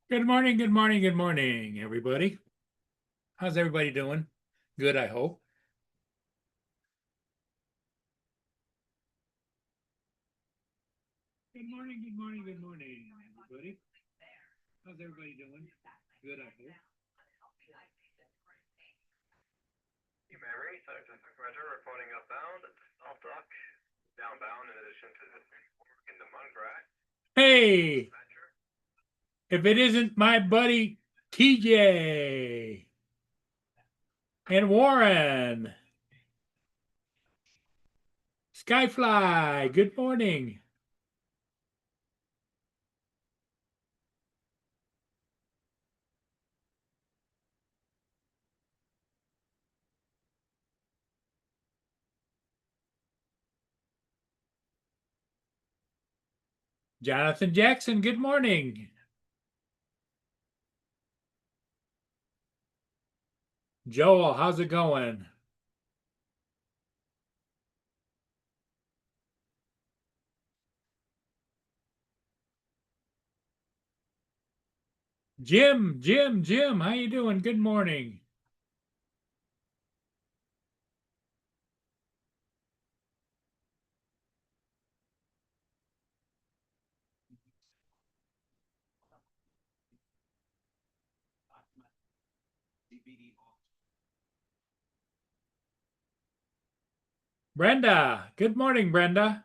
Good morning, good morning, good morning, everybody. How's everybody doing? Good, I hope. Good morning, good morning, good morning, everybody. How's everybody doing? Good, I hope. Hey, Mary, Sergeant Roger reporting upbound. It's all dock. Downbound in addition to the in the Munkrat. Hey, if it isn't my buddy TJ and Warren, Skyfly, good morning. Jonathan Jackson, good morning. Joel, how's it going? Jim, how you doing? Good morning. Brenda, good morning, Brenda.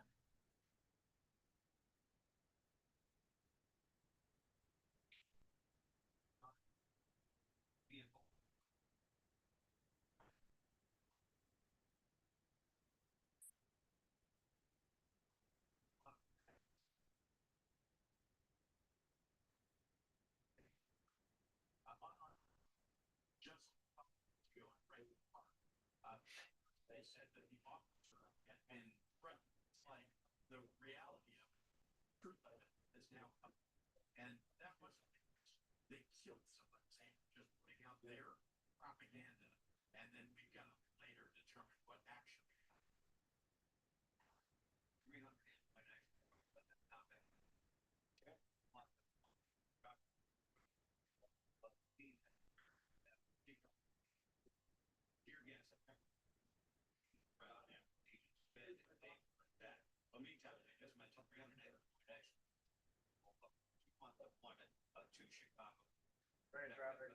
Train traffic,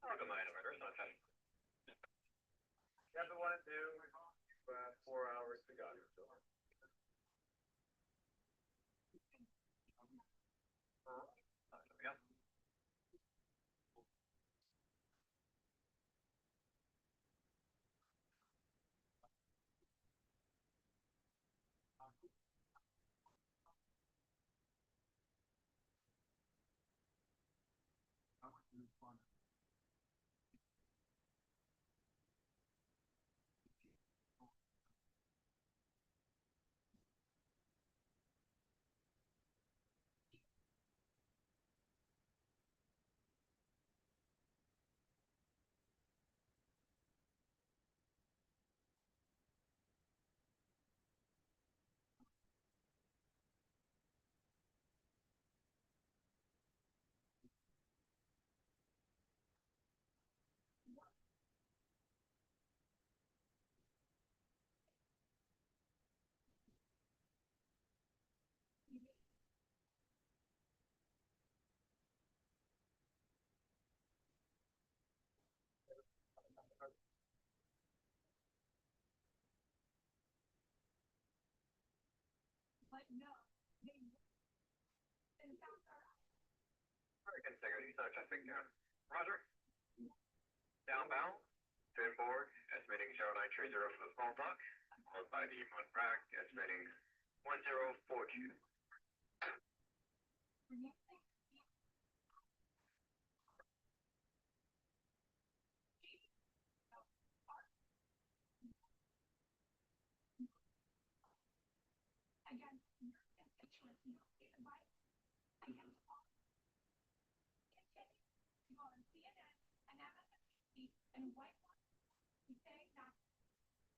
I'll go mine over. There's no time. Chapter 1 and 2, 4 hours to go. Yeah. I can figure it. Traffic. Roger. Downbound. Finborg, estimating 0930 for the small dock, followed by the Munkrat, estimating 1042.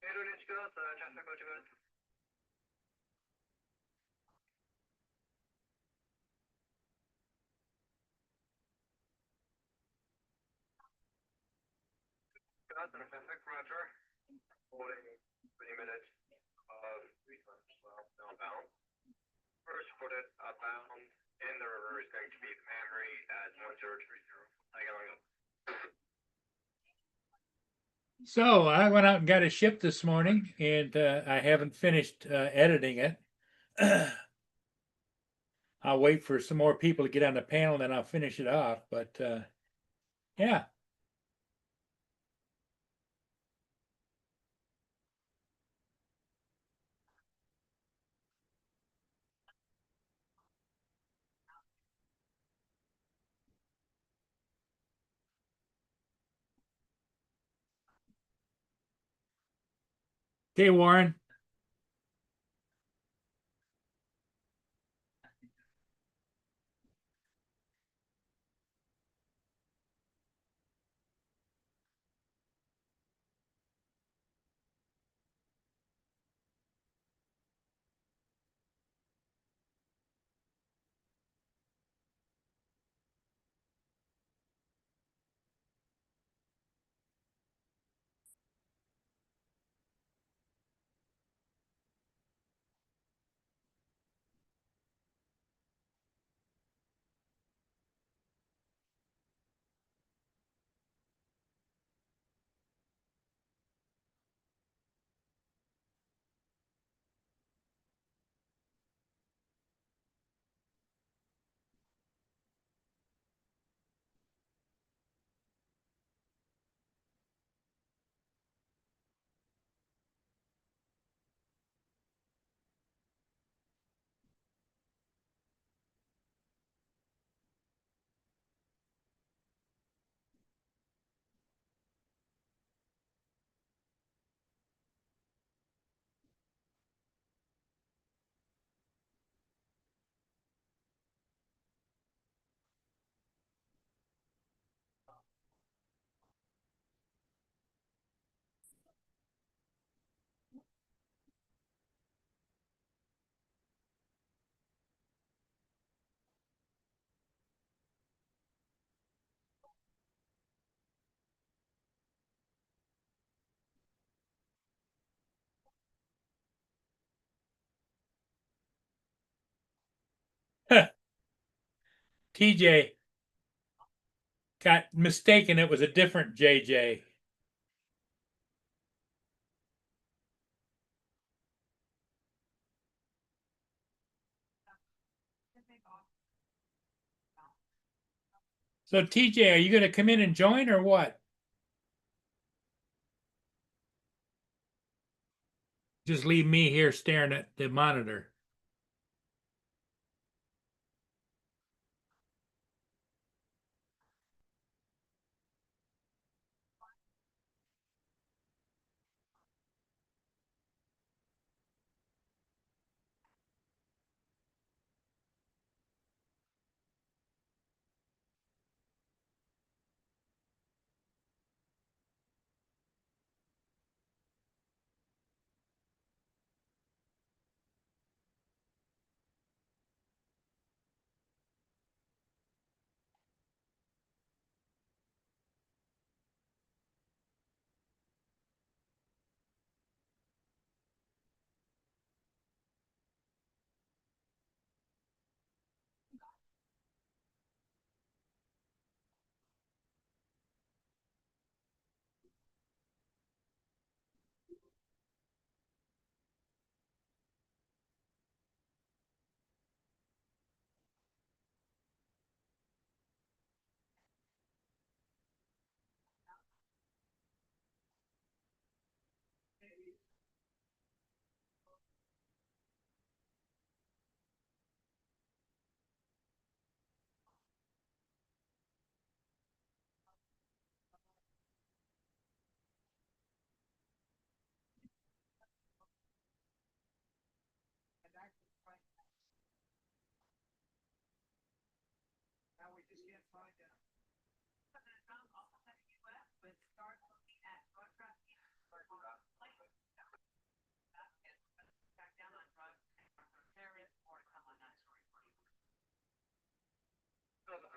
Internet go, traffic, go to go. Got the traffic, Roger. Holding 20 minutes of outbound. First footed outbound in the river is going to be the memory at 1030. So I went out and got a ship this morning, and I haven't finished editing it. I'll wait for some more people to get on the panel, then I'll finish it off. But yeah. Okay, Warren. TJ got mistaken. It was a different JJ. So TJ, are you going to come in and join or what? Just leave me here staring at the monitor.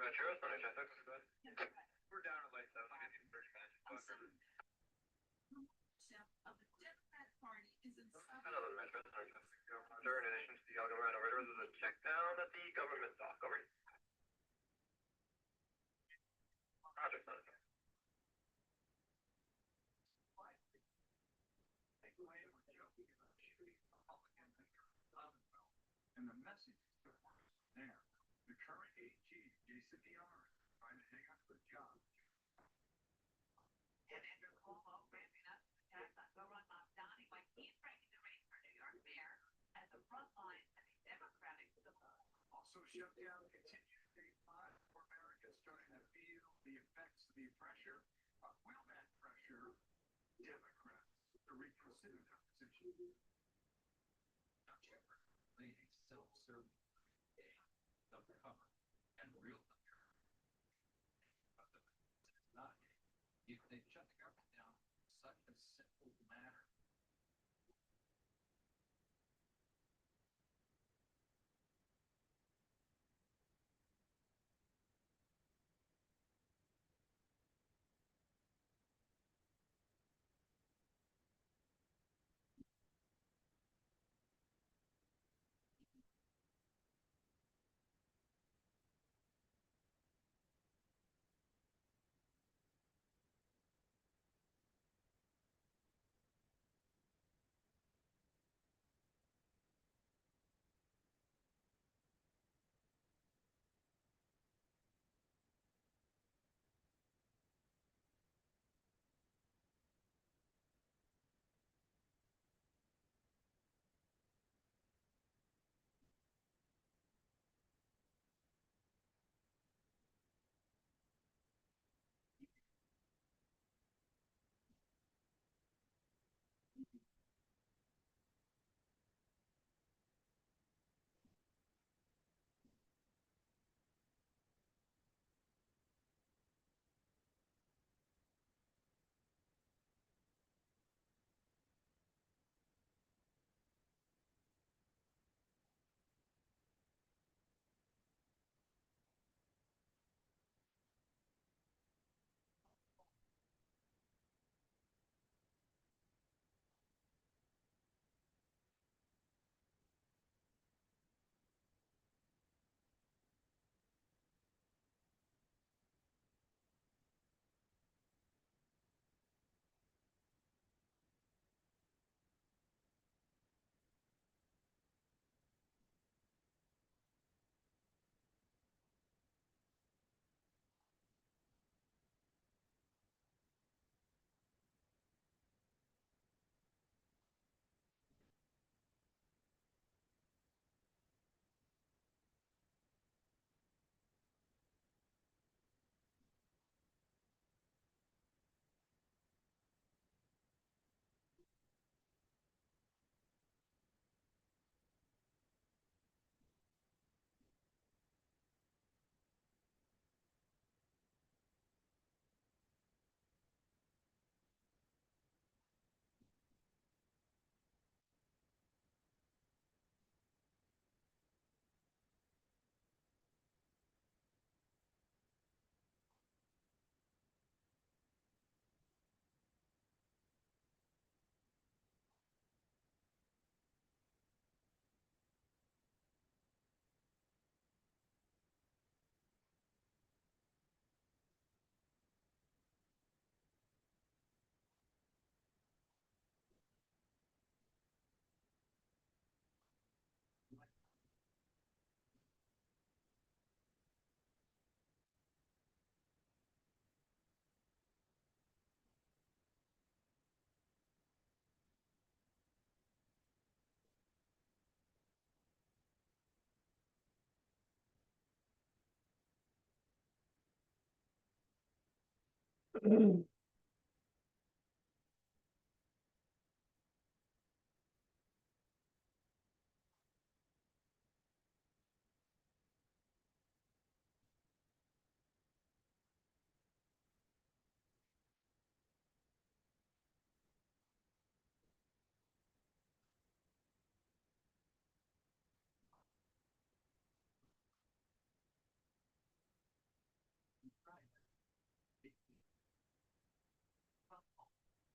Metro, Sunny Chestnut, go ahead. We're down at lights out. I'll give you 30 minutes. Another Metro, Sunny Chestnut, go. Roger, in addition to the Algoran Raiders, there's a check down at the government dock. Over. Roger, Sunny Chestnut. And the message is there. The current AG, Jason DR, trying to hang on to a job. And Andrew Cuomo ramping up attacks on go-run mom Donnie White. He's breaking the race for New York mayor as the front line of the Democratic Civil. Also, shutdown continues statewide for America starting to feel the effects of the pressure. Will that pressure Democrats to reconsider their position? Not yet. They self-serving of cover and real life. But it's not. If they shut the government down, such a simple matter.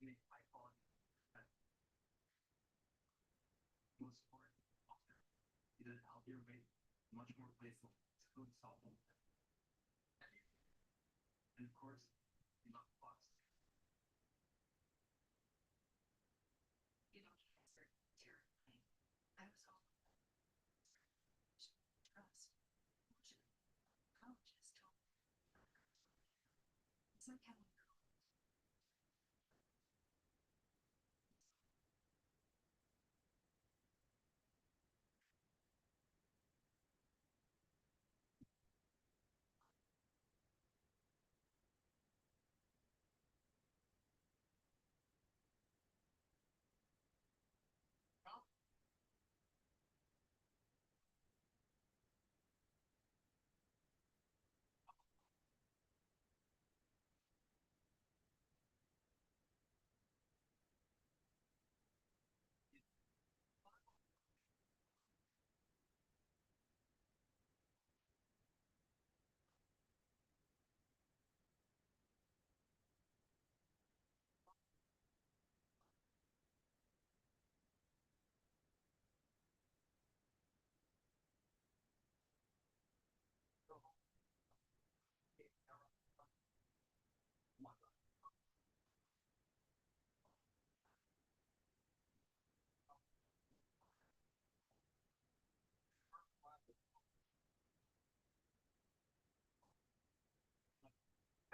in a high quality. Most important, it is healthier weight, much more playful, food solvable. And of course, you love plus. You know, terrifying. I was all trust. Colleges told me. It's like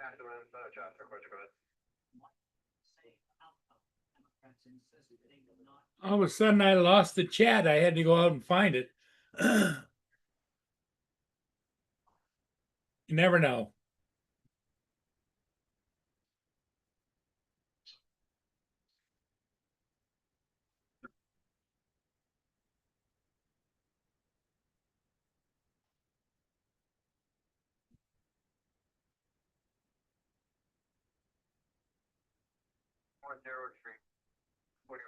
having Councilman Chester, question, go ahead. say outcome. Democrats insist that they will not. All of a sudden, I lost the chat. I had to go out and find it. You never know. One zero three, 40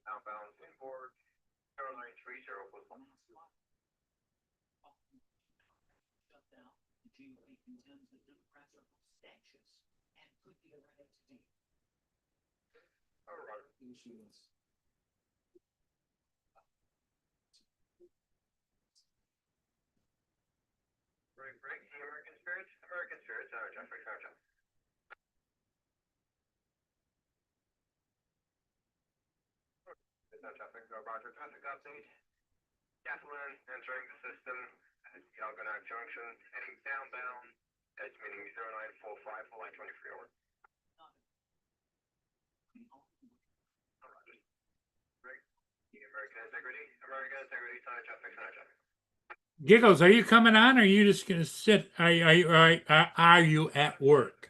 outbound inboard, 0930 for Shut down. The GOP contends that Democrats are statutes and could be ready to do. Roger. Issues. Break, the American Spirit, Jeffrey, Jeff. Traffic, Roger, traffic update. Gasoline entering the system at Yelganak Junction, heading downbound, edge meaning 0945 for line 23 over. Roger. Break, the American Integrity, center traffic, Giggles, are you coming on, or are you just gonna sit? Are you at work?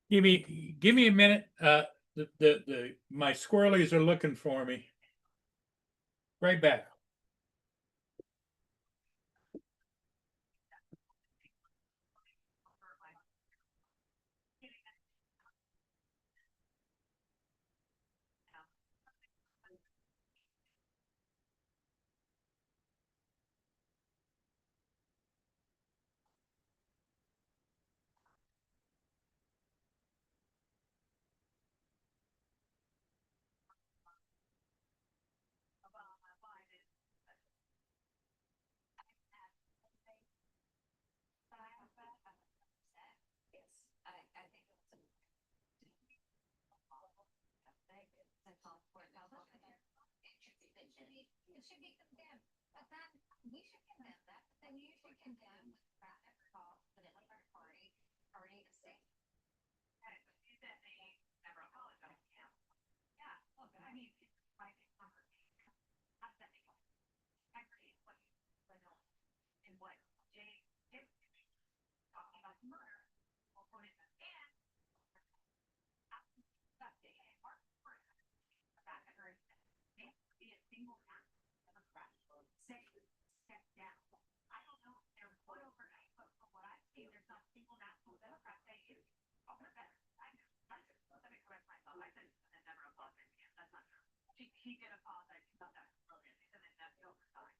Give me a minute. My squirrelies are looking for me. Right back. It should be condemned, but then we should condemn that, but then you should condemn that call that it was our party to say. He did apologize. He thought that was brilliant. He said that that's the oversight.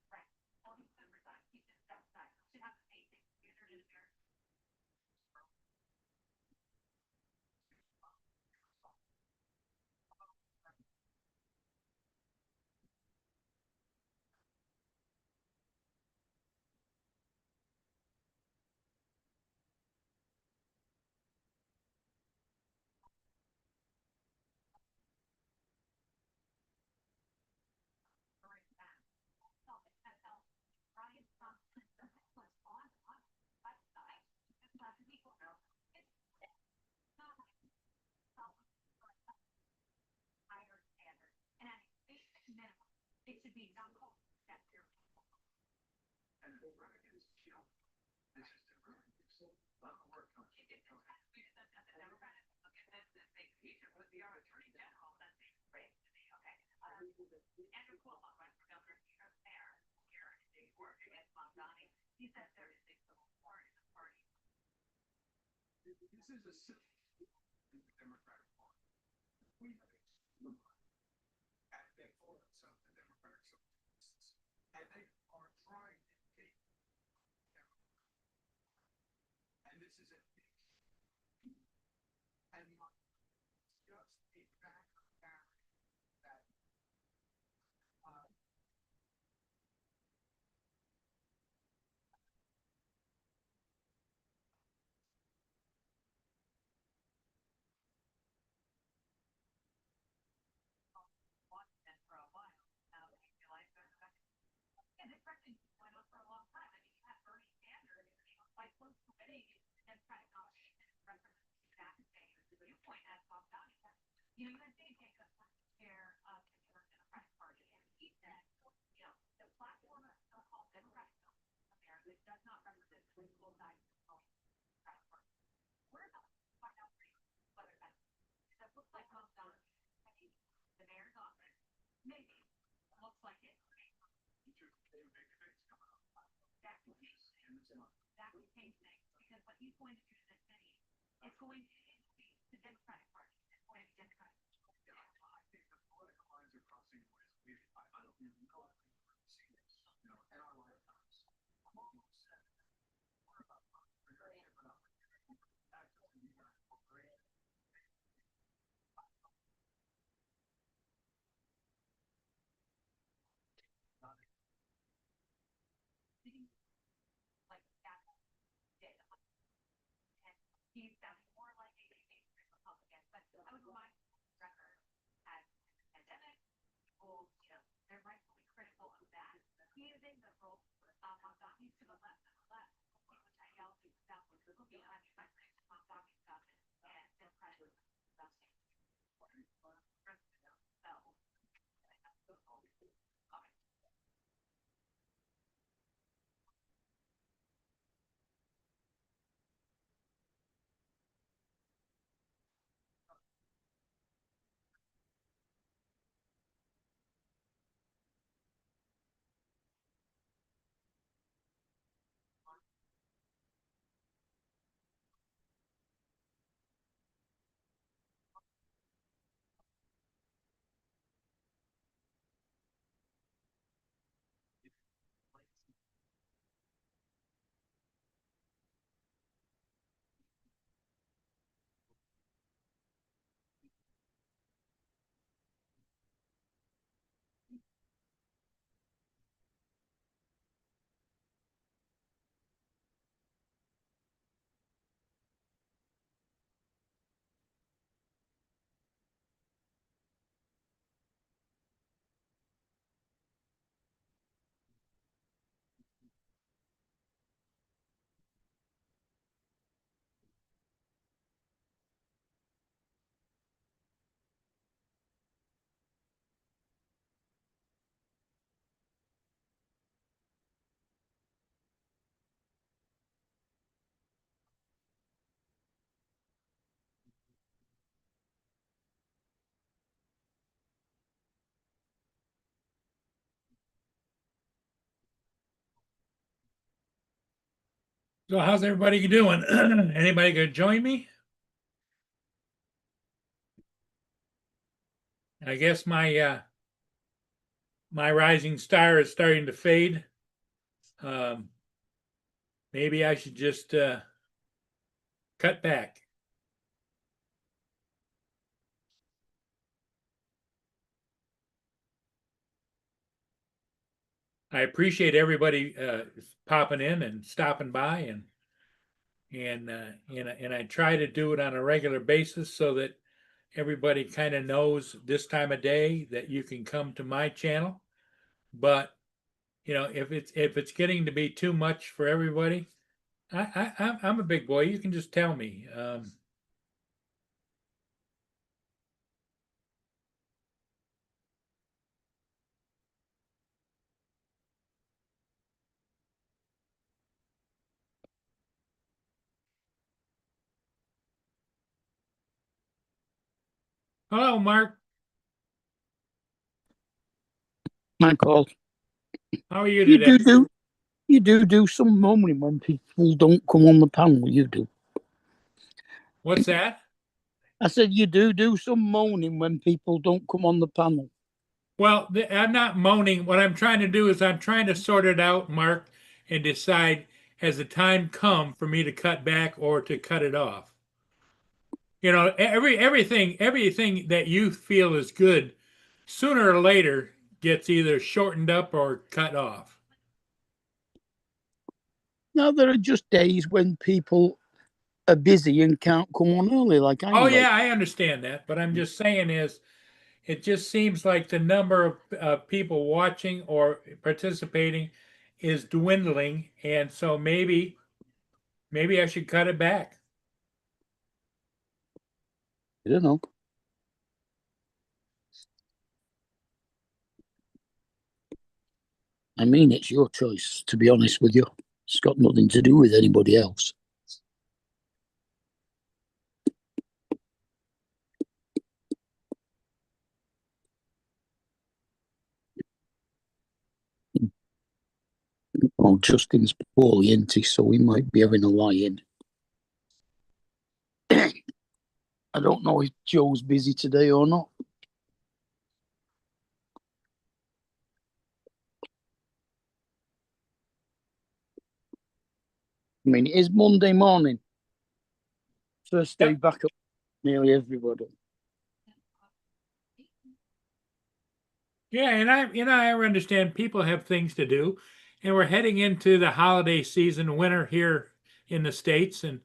Right. All these oversight. He said that's that. Should have the same thing. Standard in America. Brian Thompson was on my side. It's not people know. It's not higher standard. And at a basic minimum, it should be not called that here. And the Republicans, you know, this is the Republicans. A lot of work comes. We just said that the Democrats look at this as big future with the Attorney General. That seems great to me. Okay. Andrew Cuomo, right, for governor, mayor here in New York against Mamdani. He said there is a civil war in the party. This is a civil in the Democratic Party. We have at the influence of the Democratic Socialists, and they are trying to take Democrats. And this is a big, and not just a back barrier that And for a while, he realized that. And this question went on for a long time. I mean, you had Bernie Sanders, you know, quite close to winning the Democratic nomination, representing the exact same viewpoint as Mamdani. You know, you had Dave Jacobs, chair of the Democratic Party, and he said, you know, the platform of so-called Democratic America does not represent the political side of the Democratic Party. We're about to find out whether that looks like Mamdani. I mean, the mayor's office, maybe looks like it. two big debates coming up. That could change things. That could change things because what he's going to do in this city is going to be the Democratic Party. It's going to be Democratic. Yeah, I think the political lines are crossing ways. I don't even know if we've ever seen this, you know, in our lifetimes. I'm almost said, we're about very different opportunities. Access to the United Corporation. Like that did. And he sounded more like a mainstream Republican. But I would remind record as a pandemic, people, you know, they're rightfully critical of that. Using the role of Mamdani to the left and the left, which I yelled to that was looking at Mamdani stuff and Democratic stuff. So how's everybody doing? Anybody gonna join me? I guess my rising star is starting to fade. Maybe I should just cut back. I appreciate everybody popping in and stopping by, and I try to do it on a regular basis so that everybody kind of knows this time of day that you can come to my channel. But if it's getting to be too much for everybody, I'm a big boy. You can just tell me. Hello, Mark. Michael, How are you you today? do some moaning when people don't come on the panel. You do. What's that? I said you do some moaning when people don't come on the panel. Well, I'm not moaning. What I'm trying to do is I'm trying to sort it out, Mark, and decide has the time come for me to cut back or to cut it off. Everything that you feel is good, sooner or later gets either shortened up or cut off. Now there are just days when people are busy and can't come on early, like I am. Oh yeah, I understand that, but I'm just saying is it just seems like the number of people watching or participating is dwindling, and so maybe I should cut it back. I don't know. I mean, it's your choice, to be honest with you. It's got nothing to do with anybody else. Well, Justin's poorly, isn't he? So he might be having a lie-in. I don't know if Joe's busy today or not. I mean, it is Monday morning. First day back up nearly everybody. Yeah, and I understand people have things to do, and we're heading into the holiday season, winter here in the States, and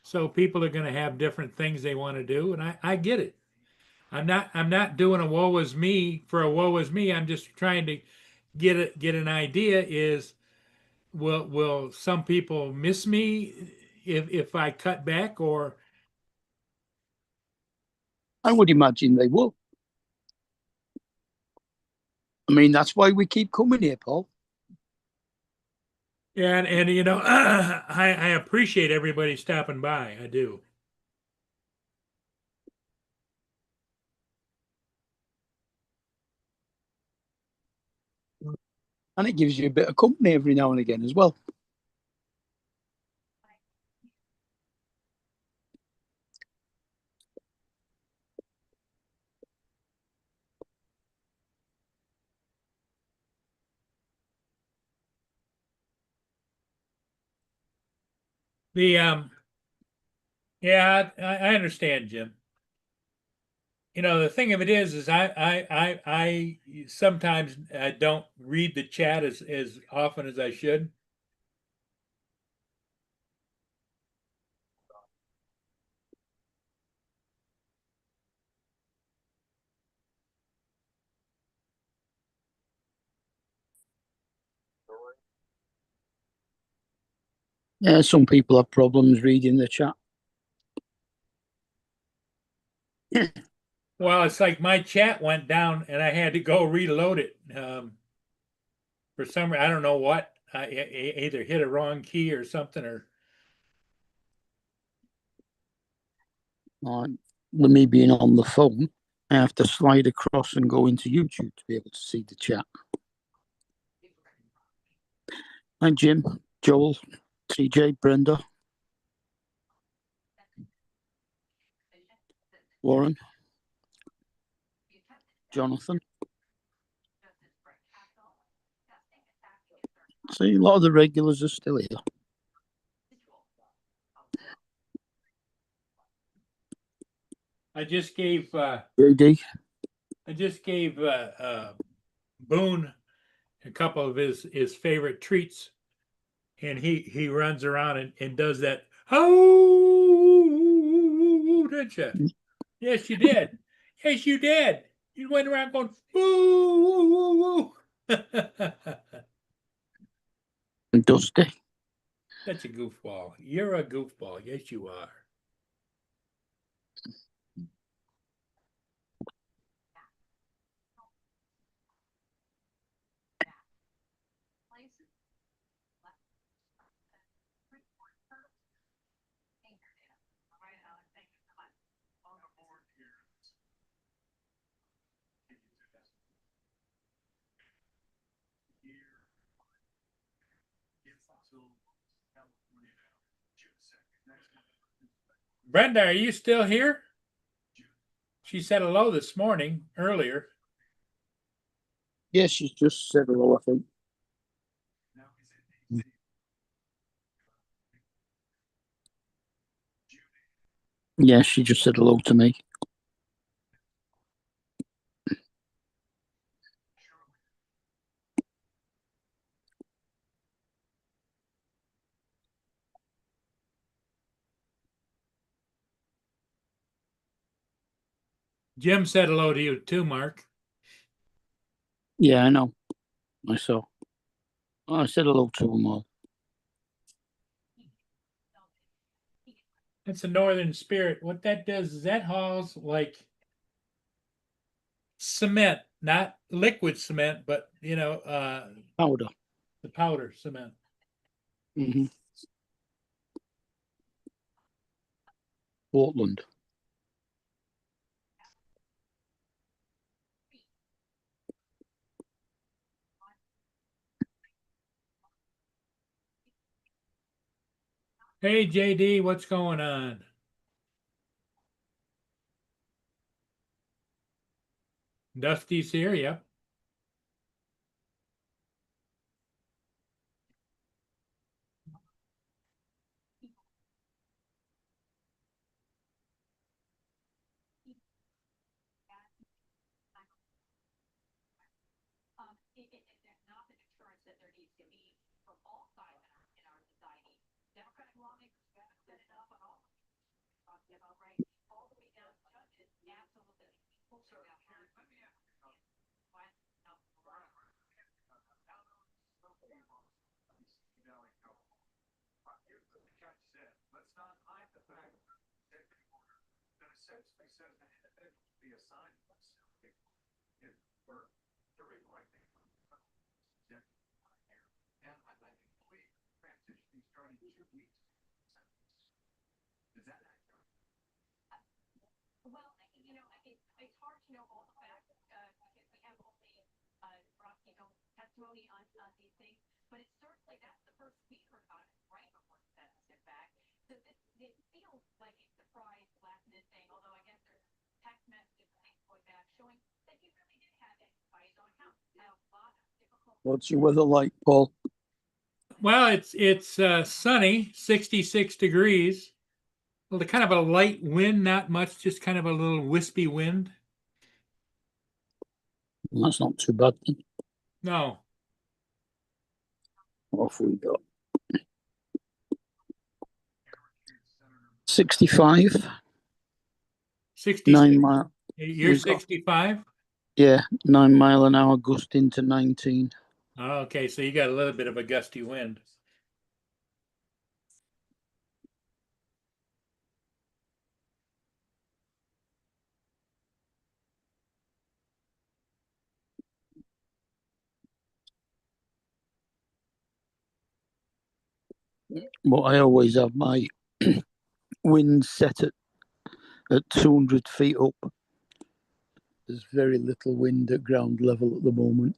so people are going to have different things they want to do, and I get it. I'm not doing a woe is me for a woe is me. I'm just trying to get an idea is will some people miss me if I cut back, or I would imagine they will. I mean, that's why we keep coming here, Paul. yeah, and I appreciate everybody stopping by. I do. And it gives you a bit of company every now and again as well. The yeah, I understand, Jim. The thing of it is I sometimes I don't read the chat as often as I should. Yeah, some people have problems reading the chat. Well, it's like my chat went down and I had to go reload it. For some reason, I don't know what. I either hit a wrong key or something, or With me being on the phone, I have to slide across and go into YouTube to be able to see the chat. Hi, Jim, Joel, TJ, Brenda, Warren. Jonathan. just as Brett Castle, testing attacking a certain See, a lot of the regulars are still here. individual. I just gave JD. Boone a couple of his favorite treats, and he runs around and does that. Oh, did you? Yes, you did. Yes, you did. You went around going woo woo woo woo. And Dusty. That's a goofball. You're a goofball. Yes, you are. Places. Left. Freeport Turtles. Anchor data. All right, Alex, thank you so much. On the board here. Can you do this? Here. It's until California now, June 2nd. Next month. Brenda, are you still here? She said hello this morning earlier. Yes, she's just said hello, I think. Now he's in Judy. Yeah, she just said hello to me. Jim said hello to you too, Mark. Yeah, I know. I saw. I said hello to them all. That's a Northern Spirit. What that does is that hauls like cement, not liquid cement, but Powder. the powder cement. Mm-hmm. Portland. Hey JD, what's going on? Dusty's here, yep. There's not an assurance that there needs to be from all sides in our society. Democratic lawmakers haven't set it up at all. Talking about right all the way down to judges, absolutely. Full circle. Let me ask you something. What? No. Here's what the judge said. Let's not hide the fact that executive order that essentially says that individuals be assigned in work to rewrite the executive order here. And I'd like to believe transitioning starting 2 weeks. Is that accurate? Well, it's hard to know all the facts because we have only testimony on these things. But it's certainly that's the first we heard about it right before the census, in fact. So it feels like a surprise last minute thing, although I guess there's text messages and things going back showing that he really did have it by his own account. Had a lot of difficult. What's your weather like, Paul? Well, it's sunny, 66 degrees. Well, kind of a light wind, not much, just kind of a little wispy wind. Well, that's not too bad then. No. Off we go. 65. 66. 9 mile. You're We've got- 65? Yeah, 9 mile an hour gust into 19. Oh, okay, so you got a little bit of a gusty wind. But I always have my wind set at 200 feet up. There's very little wind at ground level at the moment.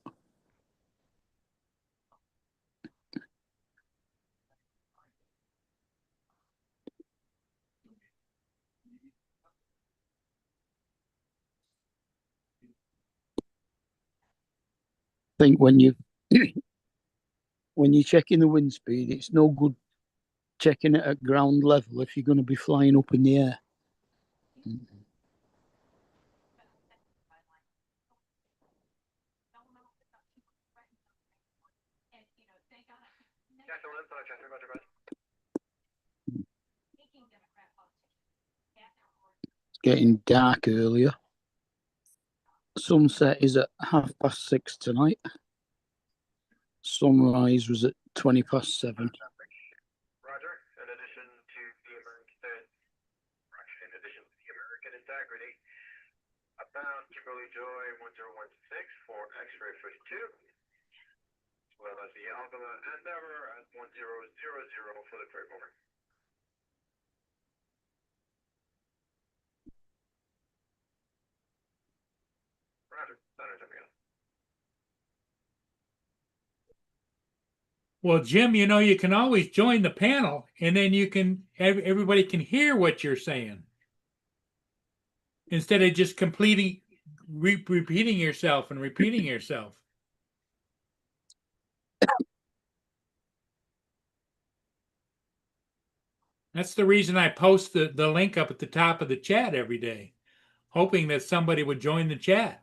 think when you when you're checking the wind speed, it's no good checking it at ground level if you're going to be flying up in the air. Yeah, so let's check. Roger, Roger. It's getting dark earlier. Sunset is at 6:30 tonight. Sunrise was at 7:20. Roger. In addition to the American integrity, abound Kimberly Joy 1016 for X-ray 52, as well as the Algola Endeavor at 1000 for the freight mover. Roger. Center to me. Well, Jim, you can always join the panel, and then everybody can hear what you're saying instead of just repeating yourself and repeating yourself. That's the reason I post the link up at the top of the chat every day, hoping that somebody would join the chat.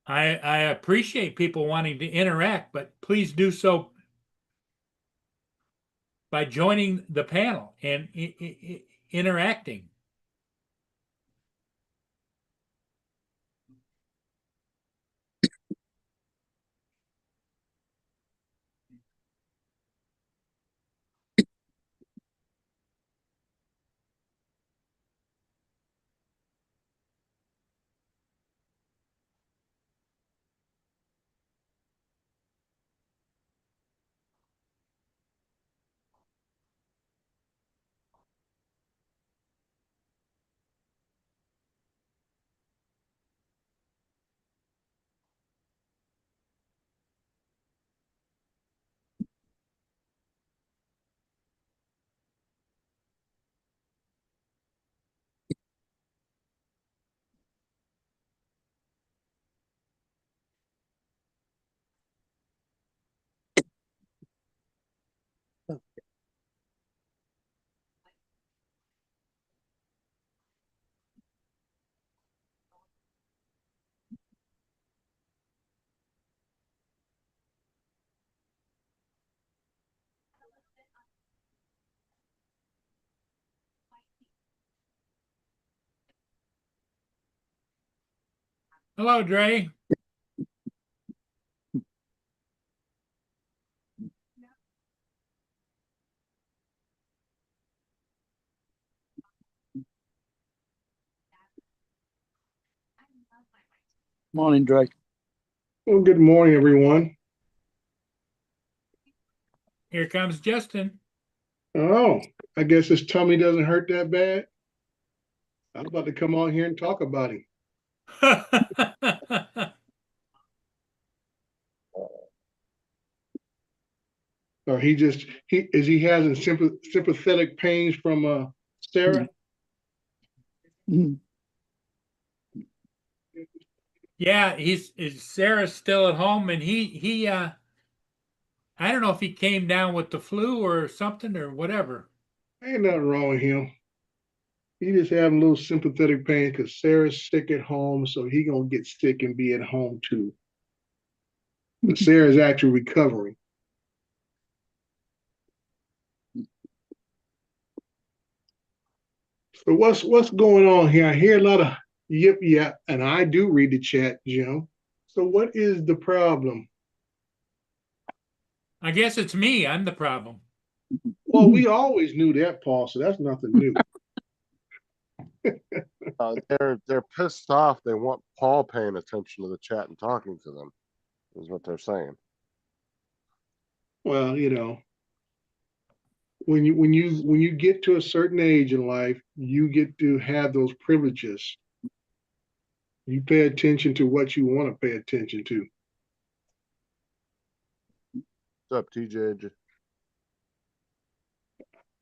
I appreciate people wanting to interact, but please do so by joining the panel and interacting. Hello, Dre. Morning, Drake. Well, good morning, everyone. Here comes Justin. Oh, I guess his tummy doesn't hurt that bad. I was about to come on here and talk about him. Or he having sympathetic pains from Sarah? Mm. Yeah, is Sarah's still at home, and he I don't know if he came down with the flu or something or whatever. Ain't nothing wrong with him. He just having a little sympathetic pain because Sarah's sick at home, so he gonna get sick and be at home too. But Sarah's actually recovering. So what's going on here? I hear a lot of yip yap, and I do read the chat, Jim. So what is the problem? I guess it's me. I'm the problem. Well, we always knew that, Paul, so that's nothing new. They're pissed off. They want Paul paying attention to the chat and talking to them, is what they're saying. Well, when you get to a certain age in life, you get to have those privileges You pay attention to what you want to pay attention to. What's up, TJ?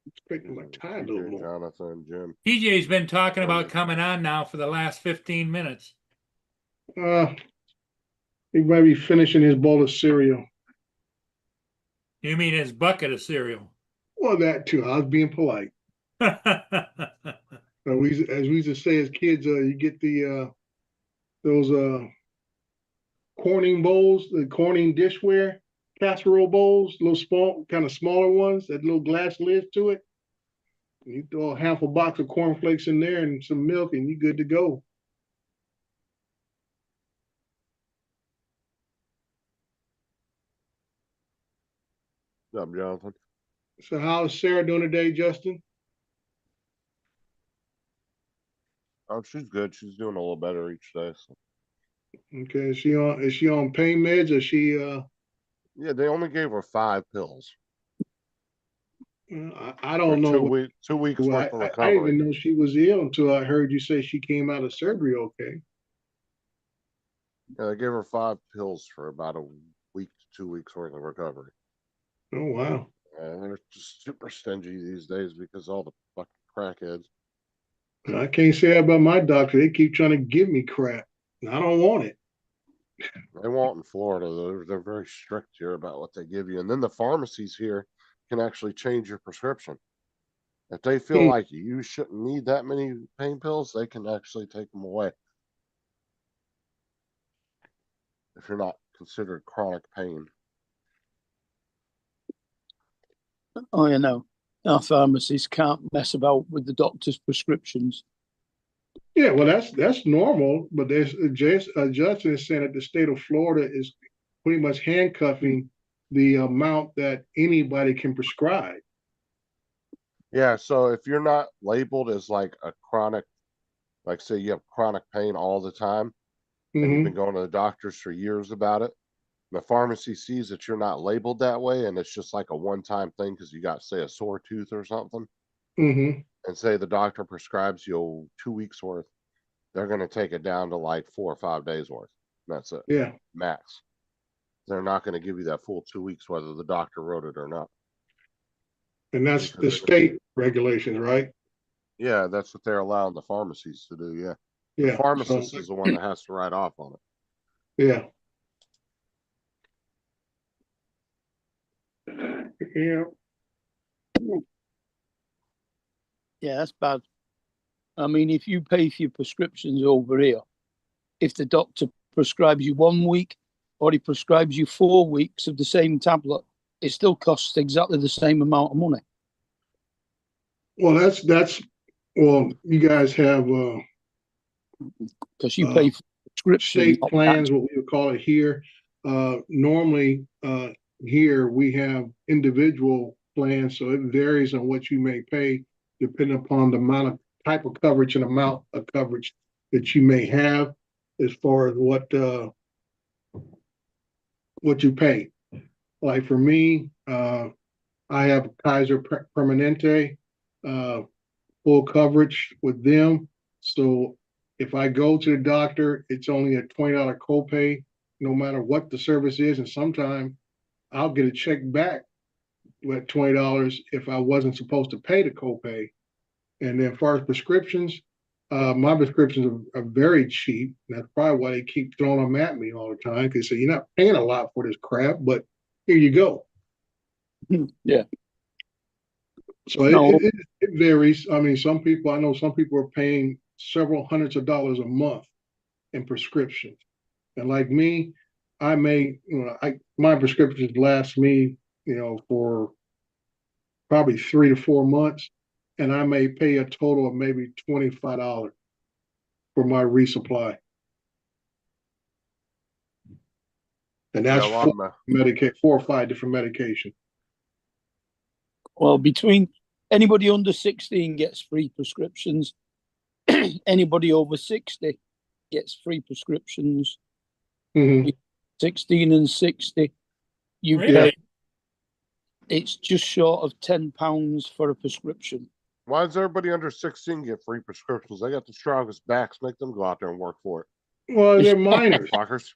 Expecting my time a little TJ, more. Jonathan, Jim. TJ's been talking about coming on now for the last 15 minutes. He might be finishing his bowl of cereal. You mean his bucket of cereal? Well, that too. I was being polite. As we used to say as kids, you get the those Corning bowls, the Corning dishware casserole bowls, little small, kind of smaller ones, that little glass lid to it. You throw a half a box of cornflakes in there and some milk, and you're good to go. What's up, Jonathan? So how's Sarah doing today, Justin? Oh, she's good. She's doing a little better each day. So. Okay, is she on pain meds, or she Yeah, they only gave her 5 pills. I don't know. 2 weeks Well, worth of I recovery. didn't even know she was ill until I heard you say she came out of surgery okay. Yeah, they gave her 5 pills for about a week to 2 weeks worth of recovery. Oh wow. And they're just super stingy these days because all the fucking crackheads. I can't say that about my doctor. They keep trying to give me crap, and I don't want it. They won't in Florida. They're very strict here about what they give you. And then the pharmacies here can actually change your prescription. If they feel like you shouldn't need that many pain pills, they can actually take them away. If you're not considered chronic pain. Oh, you know, our pharmacists can't mess about with the doctor's prescriptions. Yeah, well, that's normal, but there's Justin is saying that the state of Florida is pretty much handcuffing the amount that anybody can prescribe. Yeah, so if you're not labeled as like a chronic, like say you have chronic pain all the time, and you've been going to the doctors for years about it, the pharmacy sees that you're not labeled that way, and it's just like a one-time thing because you got, say, a sore tooth or something, and say the doctor prescribes you 2 weeks worth, they're going to take it down to like 4 or 5 days worth. That's it. Yeah. Max. They're not going to give you that full 2 weeks whether the doctor wrote it or not. And that's the state regulations, right? Yeah, that's what they're allowing the pharmacies to do. Yeah. Yeah. The pharmacist is the one that has to write off on it. Yeah. Yeah. Yeah, that's bad. I mean, if you pay for your prescriptions over here, if the doctor prescribes you 1 week or he prescribes you 4 weeks of the same tablet, it still costs exactly the same amount of money. Well, that's well, you guys have because you pay for prescription state plans, what we would call it here. Normally, here we have individual plans, so it varies on what you may pay depending upon the amount of type of coverage and amount of coverage that you may have as far as what you pay. Like for me, I have Kaiser Permanente, full coverage with them. So if I go to the doctor, it's only a $20 copay, no matter what the service is. And sometimes I'll get a check back with $20 if I wasn't supposed to pay the copay. And then as far as prescriptions, my prescriptions are very cheap. That's probably why they keep throwing them at me all the time. Because they say, you're not paying a lot for this crap, but here you go. Yeah. So it varies. I mean, I know some people are paying several hundreds of dollars a month in prescriptions. And like me, I may, my prescriptions last me, for probably 3 to 4 months. And I may pay a total of maybe $25 for my resupply. And that's 4 or 5 different medications. Well, between anybody under 16 gets free prescriptions. Anybody over 60 gets free prescriptions. 16 and 60, you pay. It's just short of £10 for a prescription. Why does everybody under 16 get free prescriptions? They got the strongest backs. Make them go out there and work for it. Well, they're minors. Fuckers.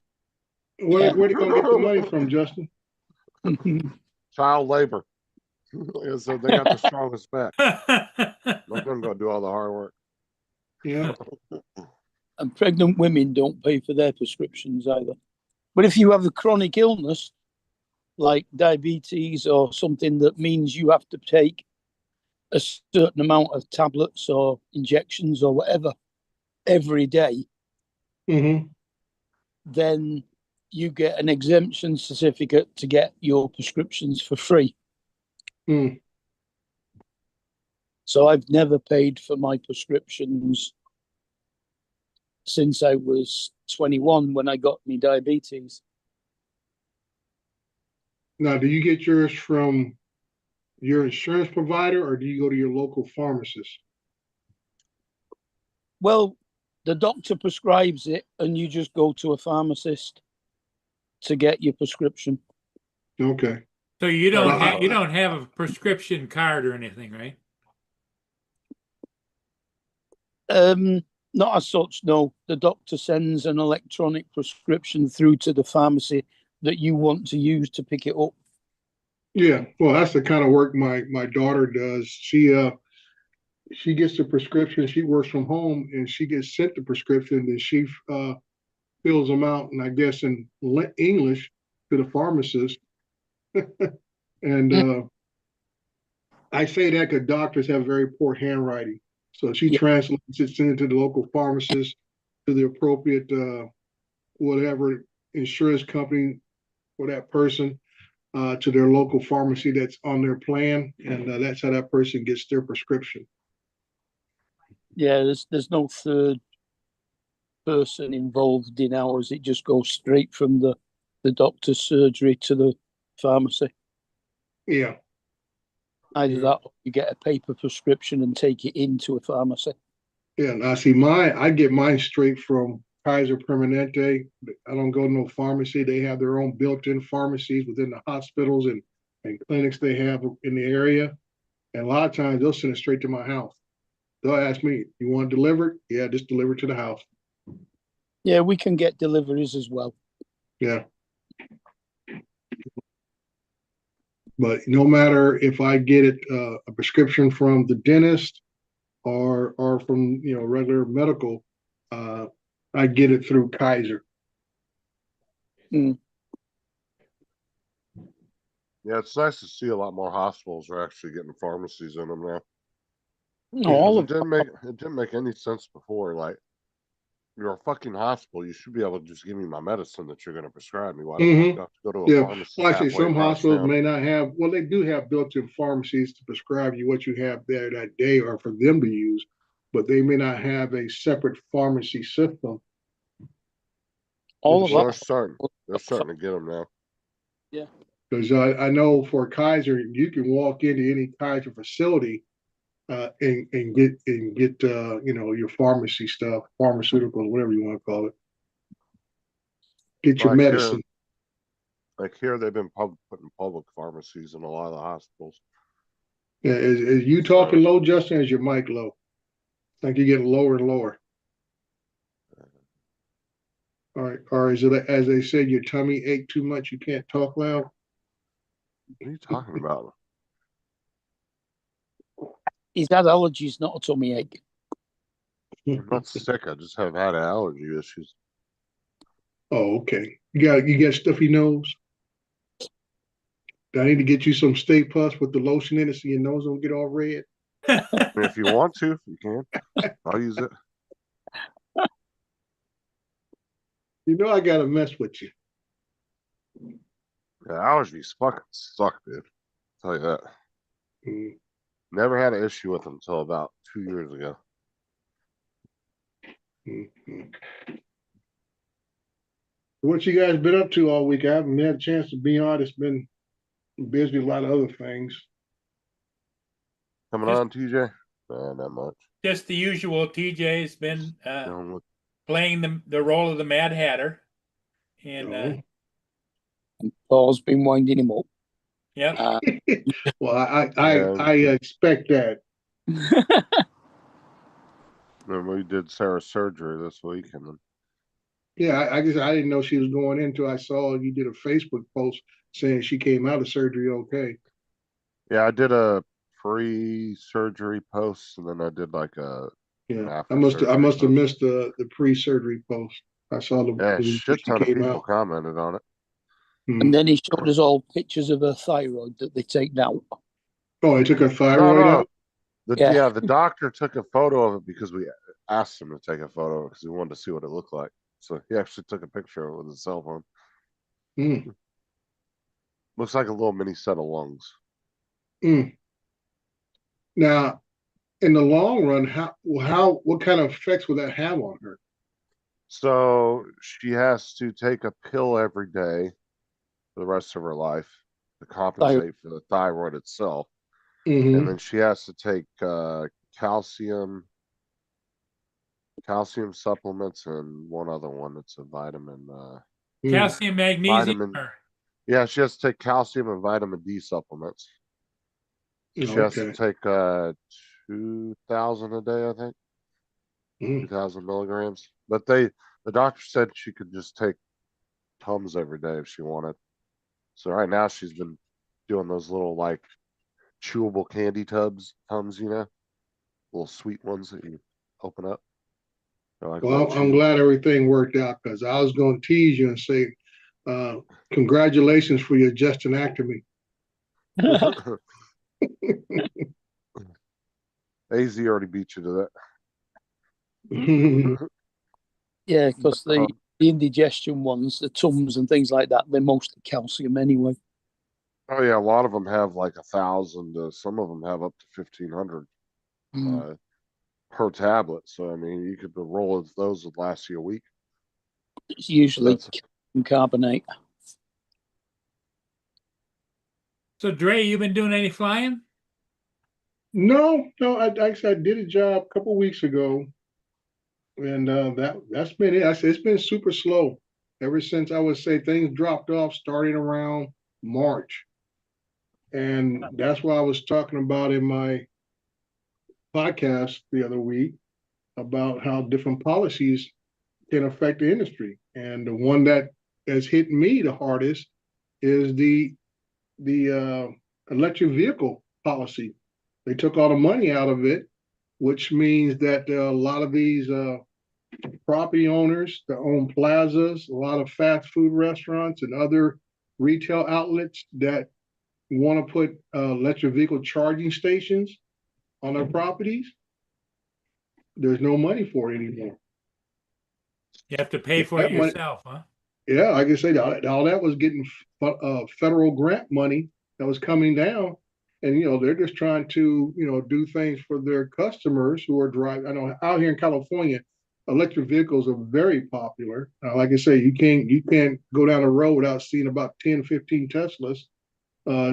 Where they gonna get the money from, Justin? Child labor. So they got the strongest back. Let them go do all the hard work. Yeah. And pregnant women don't pay for their prescriptions either. But if you have a chronic illness like diabetes or something that means you have to take a certain amount of tablets or injections or whatever every day, Mm-hmm. then you get an exemption certificate to get your prescriptions for free. Mm. So I've never paid for my prescriptions since I was 21 when I got me diabetes. Now, do you get yours from your insurance provider or do you go to your local pharmacist? Well, the doctor prescribes it and you just go to a pharmacist to get your prescription. Okay. So you don't Well, have, you don't have a prescription card or anything, right? Not as such, no. The doctor sends an electronic prescription through to the pharmacy that you want to use to pick it up. Yeah. Well, that's the kind of work my daughter does. She gets the prescription. She works from home and she gets sent the prescription and she fills them out, and I guess in English to the pharmacist. And I say that because doctors have very poor handwriting. So she translates it, sends it to the local pharmacist, to the appropriate whatever insurance company for that person, to their local pharmacy that's on their plan, and that's how that person gets their prescription. Yeah, there's no third person involved in ours. It just goes straight from the doctor's surgery to the pharmacy. Yeah. Either that or you get a paper prescription and take it into a pharmacy. Yeah, and I see I get mine straight from Kaiser Permanente. I don't go to no pharmacy. They have their own built-in pharmacies within the hospitals and clinics they have in the area. And a lot of times they'll send it straight to my house. They'll ask me, "You want it delivered?" Yeah, just deliver it to the house. Yeah, we can get deliveries as well. Yeah. But no matter if I get it a prescription from the dentist or from regular medical, I get it through Kaiser. Mm. Yeah, it's nice to see a lot more hospitals are actually getting pharmacies in them now. No, all of It didn't make any sense before. Like, you're a fucking hospital. You should be able to just give me my medicine that you're going to prescribe me. Why do I have to go to a Yeah, pharmacy? well, actually, halfway some across hospitals town? may not have. Well, they do have built-in pharmacies to prescribe you what you have there that day, or for them to use, but they may not have a separate pharmacy system. all of Well, us. they're starting to get them now. Yeah. Because I know for Kaiser, you can walk into any Kaiser facility and get your pharmacy stuff, pharmaceuticals, whatever you want to call it. Get your Like medicine. Here, they've been putting public pharmacies in a lot of the hospitals. Yeah, is you talking low, Justin? Or is your mic low? I think you're getting lower and lower. All right, or is it as they say, your tummy ache too much? You can't talk loud. What are you talking about? He's had allergies, not a tummy ache. I'm not sick. I just have had allergy issues. Oh, okay. You got stuffy nose. I need to get you some Stay Plus with the lotion in it so your nose don't get all red. And if you want to, you can. I'll use it. You know I gotta mess with you. Yeah, allergies fucking suck, dude. I'll tell you that. Mm. Never had an issue with them until about 2 years ago. Mm-hmm. What you guys been up to all week? I haven't had a chance to be on. It's been busy with a lot of other things. Coming on, TJ? Not much. Just the usual. TJ's been Dealing with- playing the role of the Mad Hatter, and Paul's been winding him up. yeah, Well, I expect that. Remember, we did Sarah's surgery this week, and then Yeah, I guess I didn't know she was going into. I saw you did a Facebook post saying she came out of surgery okay. Yeah, I did a pre-surgery post, and then I did like an Yeah, after I surgery must have post. missed the pre-surgery post. I saw Yeah, a when shit she ton of came people out. commented on it. And Hmm. then he showed us all pictures of her thyroid that they take out. Oh, they took her No, thyroid no, out. Yeah. the doctor took a photo of it because we asked him to take a photo because we wanted to see what it looked like. So he actually took a picture of it with his cell phone. Mm, Looks like a little mini set of lungs. mm. Now, in the long run, what kind of effects will that have on her? So she has to take a pill every day for the rest of her life to Thyroid. compensate for the thyroid itself. And Hmm. then she has to take calcium supplements and one other one. It's a vitamin. Mm. Calcium, magnesium, Vitamin. or Yeah, she has to take calcium and vitamin D supplements. She has to Okay. take 2,000 a day, I think, Mm. 2,000 milligrams. But the doctor said she could just take Tums every day if she wanted. So right now she's been doing those little like chewable candy Tums, little sweet ones that you open up. They're like little Well, I'm chews. glad everything worked out because I was going to tease you and say, uh, congratulations for your gestinectomy. AZ already beat you to Hmm. that. Yeah, because Uh, the indigestion ones, the Tums and things like that, they're mostly calcium anyway. oh yeah, a lot of them have like 1,000. Some of them have up to 1,500 Mm. per tablet. So I mean, you could roll those would last you a week. It's usually That's calcium carbonate. so Dre, you been doing any flying? No, I did a job a couple weeks ago, and that's been it. I said it's been super slow ever since I would say things dropped off starting around March, and that's why I was talking about in my podcast the other week about how different policies can affect the industry, and the one that has hit me the hardest is the electric vehicle policy. They took all the money out of it, which means that a lot of these property owners that own plazas, a lot of fast food restaurants, and other retail outlets that want to put electric vehicle charging stations on their properties, there's no money for it anymore. You have to pay for it That money, yourself, huh? yeah, like I said, all that was getting federal grant money that was coming down, and they're just trying to do things for their customers who are driving. I know out here in California, electric vehicles are very popular. Like I say, you can't go down the road without seeing about 10, 15 Teslas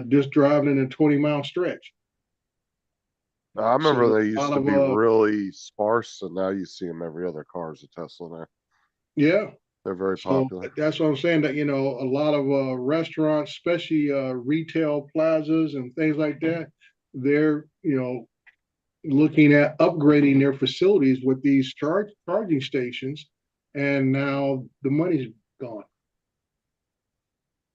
just driving in a 20-mile stretch. I So remember they a used lot to of be really sparse, and now you see them every other car is a Tesla now. yeah. They're very So popular. that's what I'm saying. That a lot of restaurants, especially retail plazas and things like that, they're looking at upgrading their facilities with these charging stations, and now the money's gone.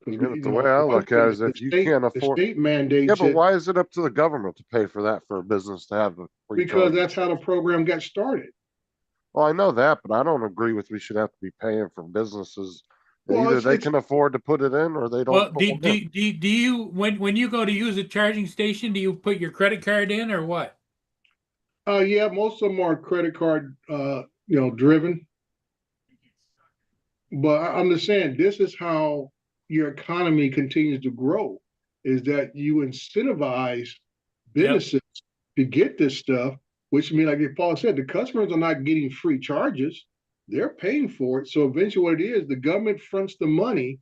Because Yeah, but the way I one look at it thing is if you can't the afford, state yeah, mandates but it why is it up to the government to pay for that for a business to have a free because charging that's how the station? program got started. Well, I know that, but I don't agree with we should have to be paying for businesses. And Well, either they it's can afford to put it in or they don't Well, put one in. do you when you go to use a charging station, do you put your credit card in or what? yeah, most of them are credit card driven. But I'm just saying, this is how your economy continues to grow, is that you incentivize Yep. businesses to get this stuff, which means, like Paul said, the customers are not getting free charges. They're paying for it. So eventually what it is, the government fronts the money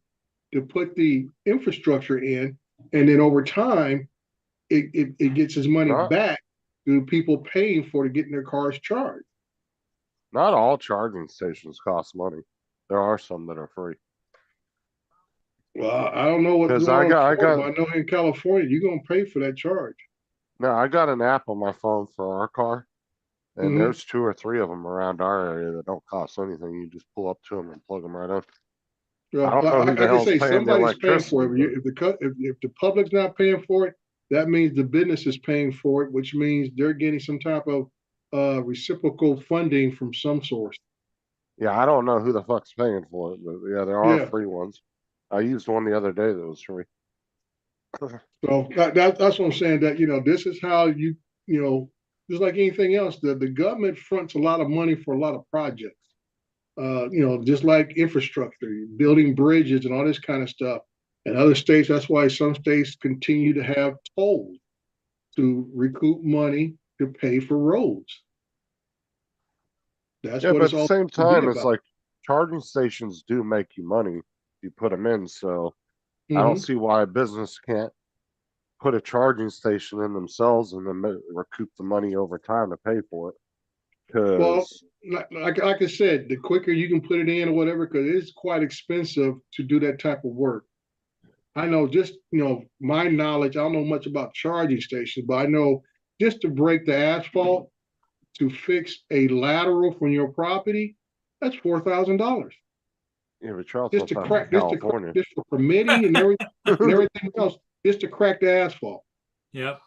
to put the infrastructure in, and then over time, it gets its money Not back to people paying for to getting their cars charged. not all charging stations cost money. There are some that are free. Well, I don't know what's Because going on in I Florida, got but I know in California, you're going to pay for that charge. no, I got an app on my phone for our car, And Mhm. there's 2 or 3 of them around our area that don't cost anything. You just pull up to them and plug them right in. I don't know who the I can hell's say paying the somebody's paying for it. electricity, If the public's not paying for it, that means the business is paying for it, which means they're getting some type of reciprocal funding from some source. yeah, I don't know who the fuck's paying for it, but yeah, there are Yeah. free ones. I used one the other day that was free. So that's what I'm saying. That this is how just like anything else, the government fronts a lot of money for a lot of projects. Just like infrastructure, building bridges and all this kind of stuff. And other states, that's why some states continue to have tolls to recoup money to pay for roads. That's Yeah, what but it's at the all same to be time, it's about. like charging stations do make you money if you put them in. So I don't Mhm. see why a business can't put a charging station in themselves and then recoup the money over time to pay for it. Well, Because like I said, the quicker you can put it in or whatever, because it's quite expensive to do that type of work. I know just, my knowledge, I don't know much about charging stations, but I know just to break the asphalt, to fix a lateral from your property, that's $4,000. yeah, but you're also Just to talking crack, California. just for permitting and everything else, just to crack the asphalt. Yep.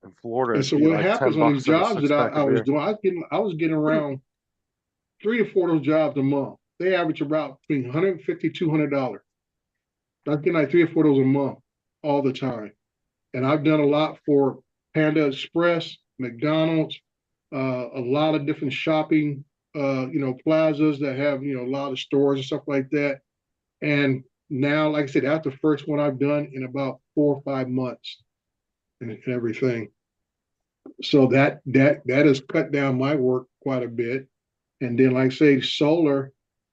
In Florida, And it'd so be what like happens 10 on these bucks in a jobs that six pack I of was beer. doing, I was getting around 3 or 4 of those jobs a month. They average about between $150, $200. I was getting like 3 or 4 of those a month all the time. And I've done a lot for Panda Express, McDonald's, a lot of different shopping, plazas that have, a lot of stores and stuff like that. And now, like I said, that's the first one I've done in about 4 or 5 months and everything. So that has cut down my work quite a bit. And then, like I say,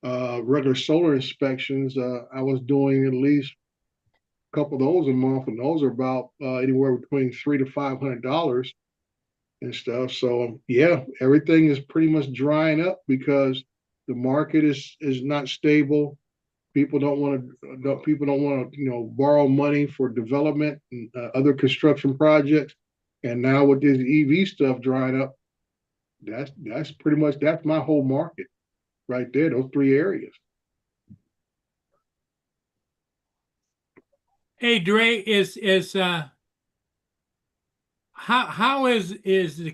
regular solar inspections, I was doing at least a couple of those a month, and those are about anywhere between $300 to $500 and stuff. So yeah, everything is pretty much drying up because the market is not stable. People don't want to borrow money for development and other construction projects. And now with this EV stuff drying up, that's pretty much that's my whole market right there. Those 3 areas. Hey, Dre, is how is the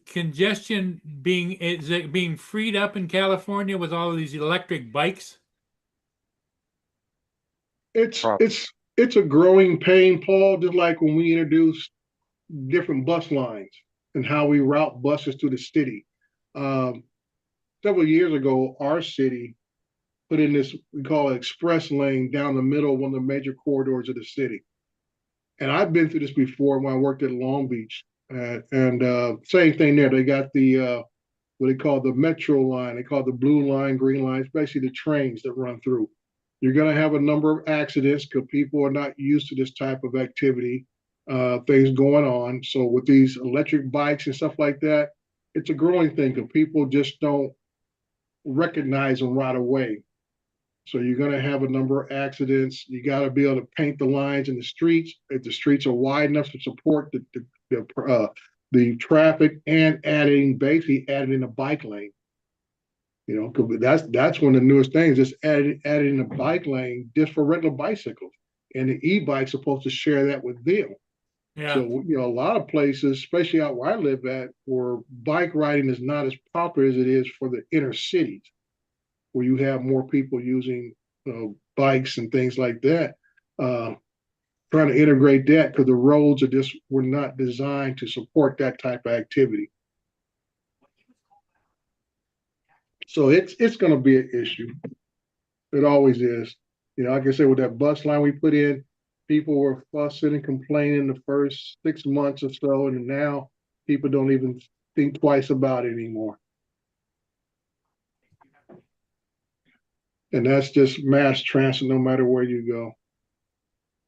congestion is it being freed up in California with all of these electric bikes? It's Prob- it's it's a growing pain, Paul. Just like when we introduced different bus lines and how we route buses to the city. Um, Several years ago, our city put in this we call it express lane down the middle of one of the major corridors of the city. And I've been through this before when I worked at Long Beach. And same thing there. They got the what they call the metro line. They call it the blue line, green line. It's basically the trains that run through. You're going to have a number of accidents because people are not used to this type of activity, things going on. So with these electric bikes and stuff like that, it's a growing thing because people just don't recognize them right away. So you're going to have a number of accidents. You got to be able to paint the lines in the streets. If the streets are wide enough to support the traffic, and basically adding in a bike lane. Because that's one of the newest things. Just adding a bike lane just for regular bicycles, and the e-bike's supposed to share that with them. Yeah. So a lot of places, especially out where I live at, where bike riding is not as popular as it is for the inner cities, where you have more people using bikes and things like that. Trying to integrate that because the roads were not designed to support that type of activity. So it's going to be an issue. It always is. Like I said, with that bus line we put in, people were fussing and complaining the first 6 months or so, and now people don't even think twice about it anymore. And that's just mass transit, no matter where you go.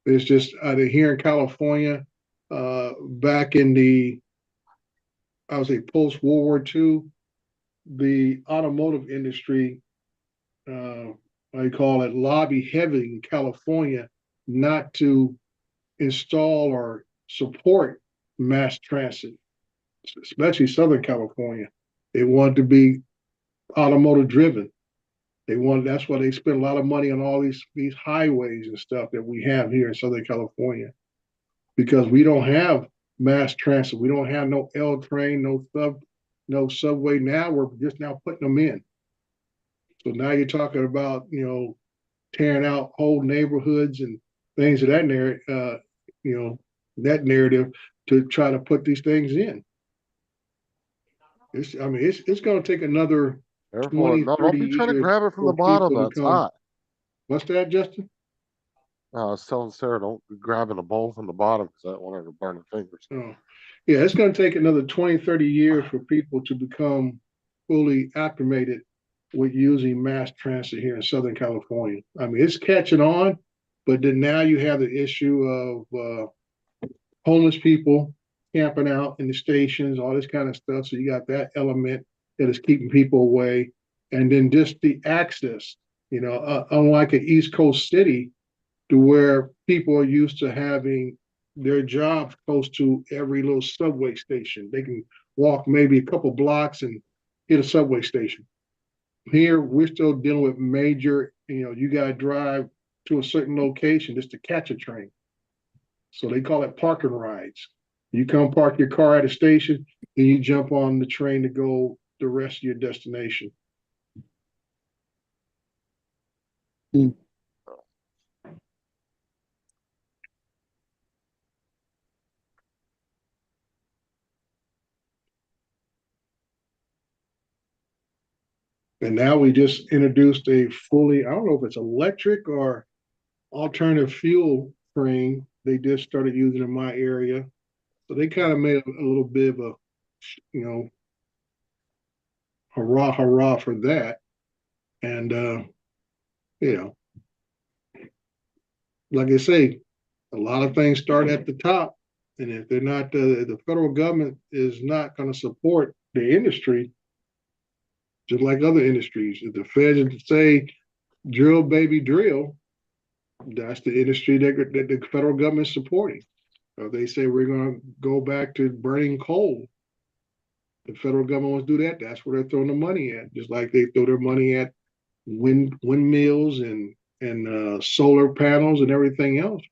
It's just here in California, back in I would say post World War II, the automotive industry, I call it lobby heavy in California, not to install or support mass transit, especially Southern California. They wanted to be automotive driven. That's why they spend a lot of money on all these highways and stuff that we have here in Southern California, because we don't have mass transit. We don't have no L train, no subway. Now we're just now putting them in. So now you're talking about, tearing out whole neighborhoods and things of that narrative to try to put these things in. It's going to take another Therefore, 20, no, 30 don't be trying to years grab it from the for bottom. people to That's come. hot. What's that, Justin? I was telling Sarah, don't be grabbing a bowl from the bottom because I don't want her to burn her fingers. Oh, yeah, it's going to take another 20, 30 years for people to become fully acclimated with using mass transit here in Southern California. It's catching on, but then now you have the issue of homeless people camping out in the stations, all this kind of stuff. So you got that element that is keeping people away. And then just the access, unlike an East Coast city, to where people are used to having their jobs close to every little subway station. They can walk maybe a couple blocks and hit a subway station. Here, we're still dealing with major, you got to drive to a certain location just to catch a train. So they call it parking rides. You come park your car at a station, and you jump on the train to go the rest of your destination. And now we just introduced I don't know if it's electric or alternative fuel train. They just started using in my area. So they kind of made a little bit of a, hurrah, hurrah for that. And, like I say, a lot of things start at the top. And if they're not, the federal government is not going to support the industry, just like other industries. If the feds say drill, baby, drill, that's the industry that the federal government is supporting. If they say we're going to go back to burning coal, the federal government wants to do that. That's where they're throwing the money at, just like they throw their money at windmills and solar panels and everything else.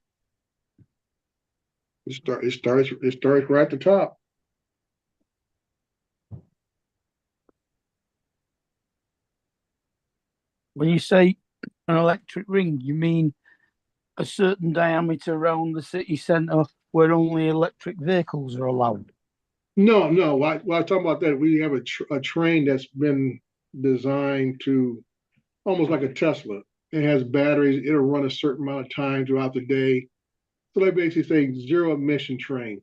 It starts right at the top. When you say an electric ring, you mean a certain diameter around the city centre where only electric vehicles are allowed? No. While I'm talking about that, we have a train that's been designed to almost like a Tesla. It has batteries. It'll run a certain amount of time throughout the day. So they basically say zero emission train.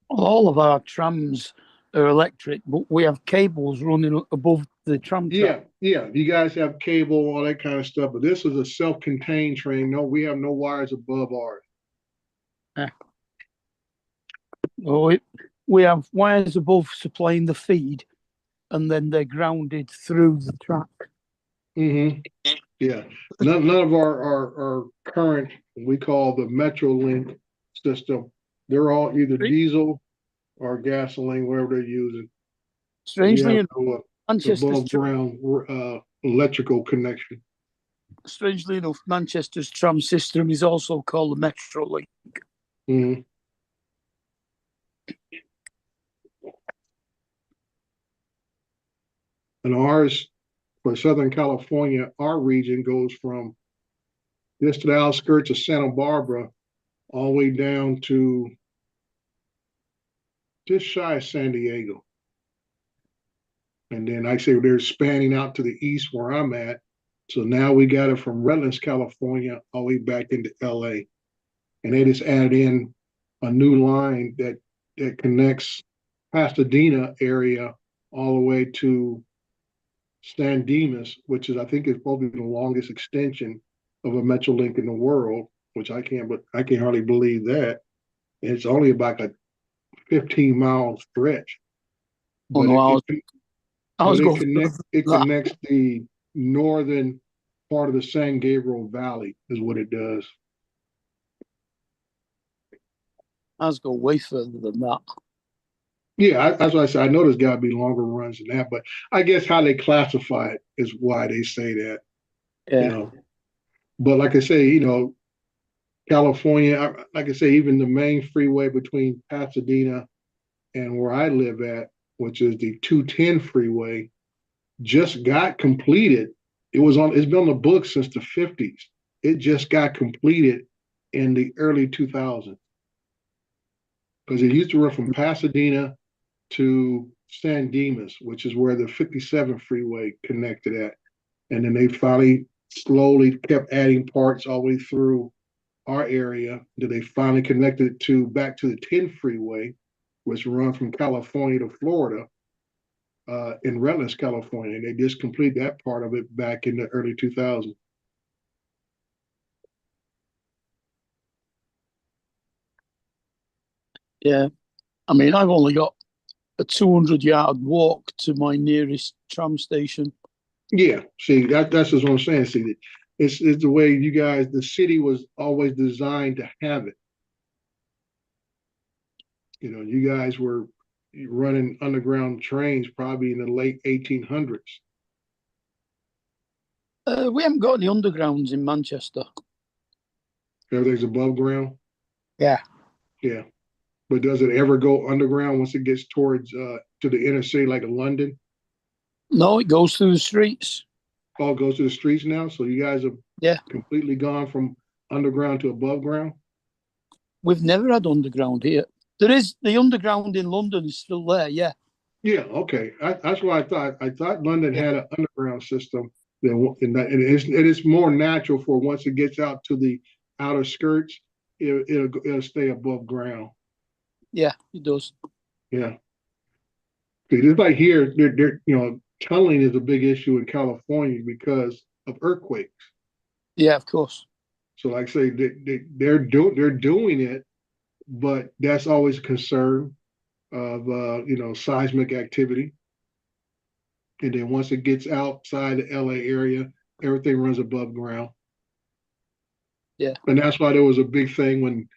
All of our trams are electric, but we have cables running above the tram track. Yeah. You guys have cable, all that kind of stuff, but this is a self-contained train. No, we have no wires above ours. We have wires above supplying the feed, and then they're grounded through the track. Mm-hmm. Yeah. None of our current, we call the Metrolink system, they're all either diesel or gasoline, whatever they're using. Strangely enough, above ground electrical connection. Strangely enough, Manchester's tram system is also called the Metrolink. Mm-hmm. And ours, for Southern California, our region goes from just to the outskirts of Santa Barbara all the way down to just shy of San Diego. And then I say they're spanning out to the east where I'm at. So now we got it from Redlands, California, all the way back into LA. And they just added in a new line that connects Pasadena area all the way to San Dimas, which is, I think, is probably the longest extension of a Metrolink in the world, which I can't hardly believe that. And it's only about a 15-mile stretch. But it connects the northern part of the San Gabriel Valley is what it does. Ours go way further than that. Yeah, that's why I said I know there's got to be longer runs than that, but I guess how they classify it is why they say that. You Yeah. know, but like I say, California, like I say, even the main freeway between Pasadena and where I live at, which is the 210 freeway, just got completed. It's been on the books since the 50s. It just got completed in the early 2000s. Because it used to run from Pasadena to San Dimas, which is where the 57 freeway connected at. And then they finally slowly kept adding parts all the way through our area that they finally connected to back to the 10 freeway, which runs from California to Florida, in Redlands, California. And they just completed that part of it back in the early 2000s. Yeah. I mean, I've only got a 200-yard walk to my nearest tram station. Yeah, see, that's just what I'm saying. See, it's the way you guys, the city was always designed to have it. You guys were running underground trains probably in the late 1800s. We haven't got any undergrounds in Manchester. Everything's above ground. Yeah. Yeah, but does it ever go underground once it gets towards to the inner city, like London? No, it goes through the streets. Oh, it goes to the streets now. So you guys have completely gone from underground to above ground. We've never had underground here. There is the underground in London is still there. Yeah. Yeah. Okay. That's what I thought. I thought London had an underground system. And it is more natural for once it gets out to the outer skirts, it'll stay above ground. Yeah, it does. Yeah. It's like here, tunneling is a big issue in California because of earthquakes. Yeah, of course. So, like I say, they're doing it, but that's always a concern of seismic activity. And then once it gets outside the LA area, everything runs above ground. Yeah. And that's why there was a big thing when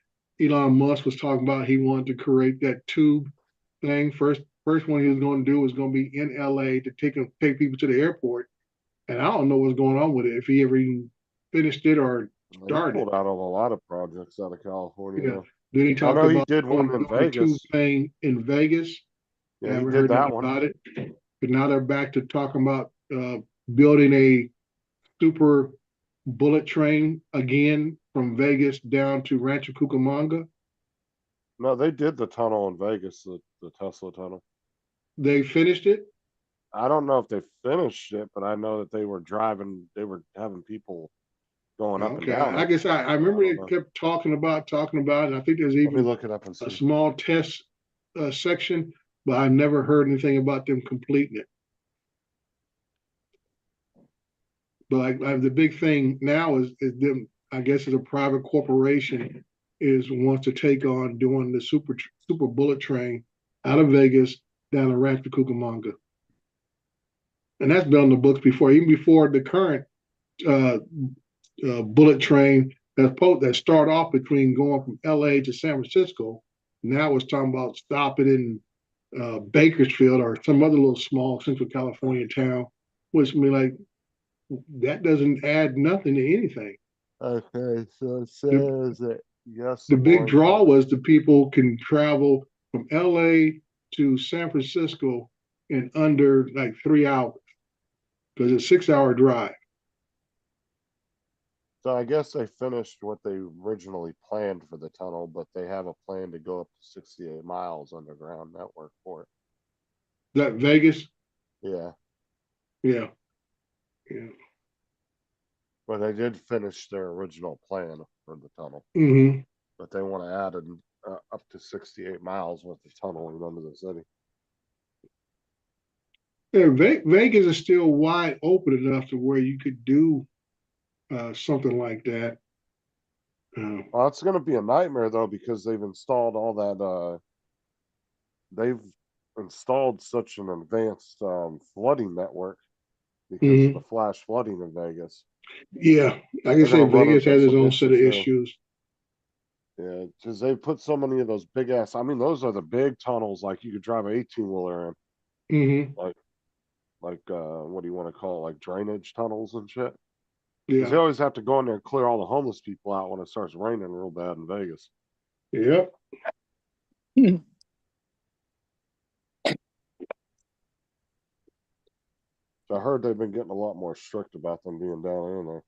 Elon Musk was talking about he wanted to create that tube thing. First one he was going to do was going to be in LA to take people to the airport. And I don't know what's going on with it, if he ever even finished it or started. He pulled out of a lot of projects out of California. Yeah. Then he talked about he did one in Vegas. Thing in Vegas. Yeah, I he haven't did heard that nothing one. about it. But now they're back to talking about building a super bullet train again from Vegas down to Rancho Cucamonga. No, they did the tunnel in Vegas, the Tesla tunnel. They finished it? I don't know if they finished it, but I know that they were having people going up and down. I guess I remember they kept talking about it, and I think there's Let me even look it up and see. a small test section, but I never heard anything about them completing it. But the big thing now is them, I guess, as a private corporation, wants to take on doing the super bullet train out of Vegas down to Rancho Cucamonga. And that's been on the books before, even before the current bullet train that start off between going from LA to San Francisco. Now it's talking about stopping in Bakersfield or some other little small Central California town, which I mean, like, that doesn't add nothing to anything. Okay, so it says that yes. The big draw was the people can travel from LA to San Francisco in under like 3 hours because it's a 6-hour drive. So I guess they finished what they originally planned for the tunnel, but they have a plan to go up to 68 miles underground network for it. That Vegas? Yeah. Yeah. But they did finish their original plan for the tunnel. Mm-hmm. But they want to add up to 68 miles with the tunnel under the city. Yeah, Vegas is still wide open enough to where you could do something like that. Well, it's going to be a nightmare though, because they've installed all that. They've installed such an advanced flooding network because of the flash flooding in Vegas. Yeah, like I say, Vegas has its own set of issues. Yeah, because they put so many of those big ass. I mean, those are the big tunnels. Like you could drive an 18-wheeler in. Mm-hmm. Like what do you want to call it? Like drainage tunnels and shit. Because they Yeah. always have to go in there and clear all the homeless people out when it starts raining real bad in Vegas. Yep. So I heard they've been getting a lot more strict about them being down in there.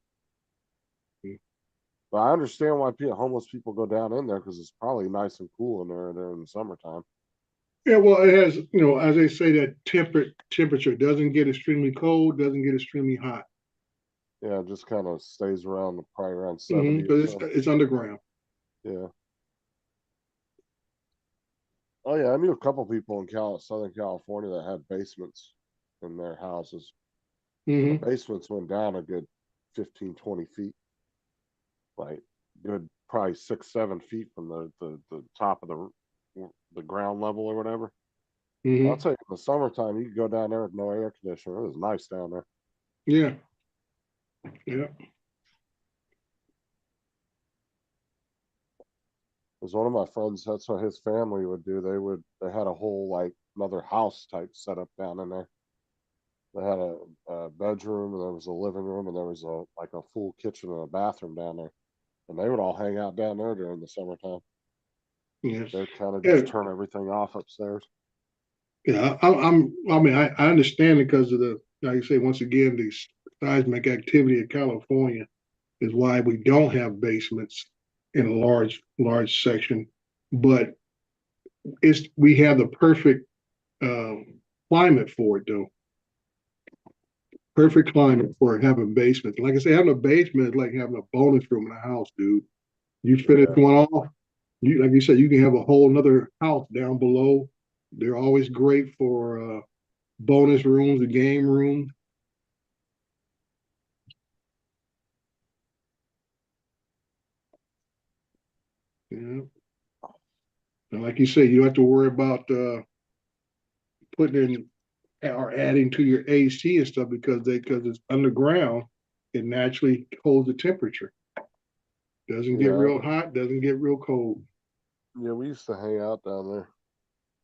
But I understand why homeless people go down in there because it's probably nice and cool in there during the summertime. Yeah, well, it has, as they say, that temperature doesn't get extremely cold, doesn't get extremely hot. Yeah, it just kind of stays around probably around 70 or Because so. it's underground. Yeah. Oh yeah, I knew a couple people in Southern California that had basements in their houses. The Mm-hmm. basements went down a good 15, 20 feet. Like good probably 6, 7 feet from the top of the ground level or whatever. I'll Mm-hmm. tell you, in the summertime, you could go down there with no air conditioner. It was nice down there. Yeah. Yeah. Because one of my friends, that's what his family would do. They had a whole like another house type setup down in there. They had a bedroom, and there was a living room, and there was a full kitchen and a bathroom down there. And they would all hang out down there during the summertime. Yes. They'd kind of Yeah. just turn everything off upstairs. Yeah. I understand because of like you say, once again, the seismic activity in California is why we don't have basements in a large section. But we have the perfect climate for it, though. Perfect climate for having basements. Like I say, having a basement is like having a bonus room in a house, dude. You finish Yeah. one off, like you said, you can have a whole nother house down below. They're always great for bonus rooms, and game rooms. Yeah. And like you say, you don't have to worry about putting in or adding to your AC and stuff because it's underground. It naturally holds the temperature. Doesn't get Yeah. real hot, doesn't get real cold. Yeah, we used to hang out down there.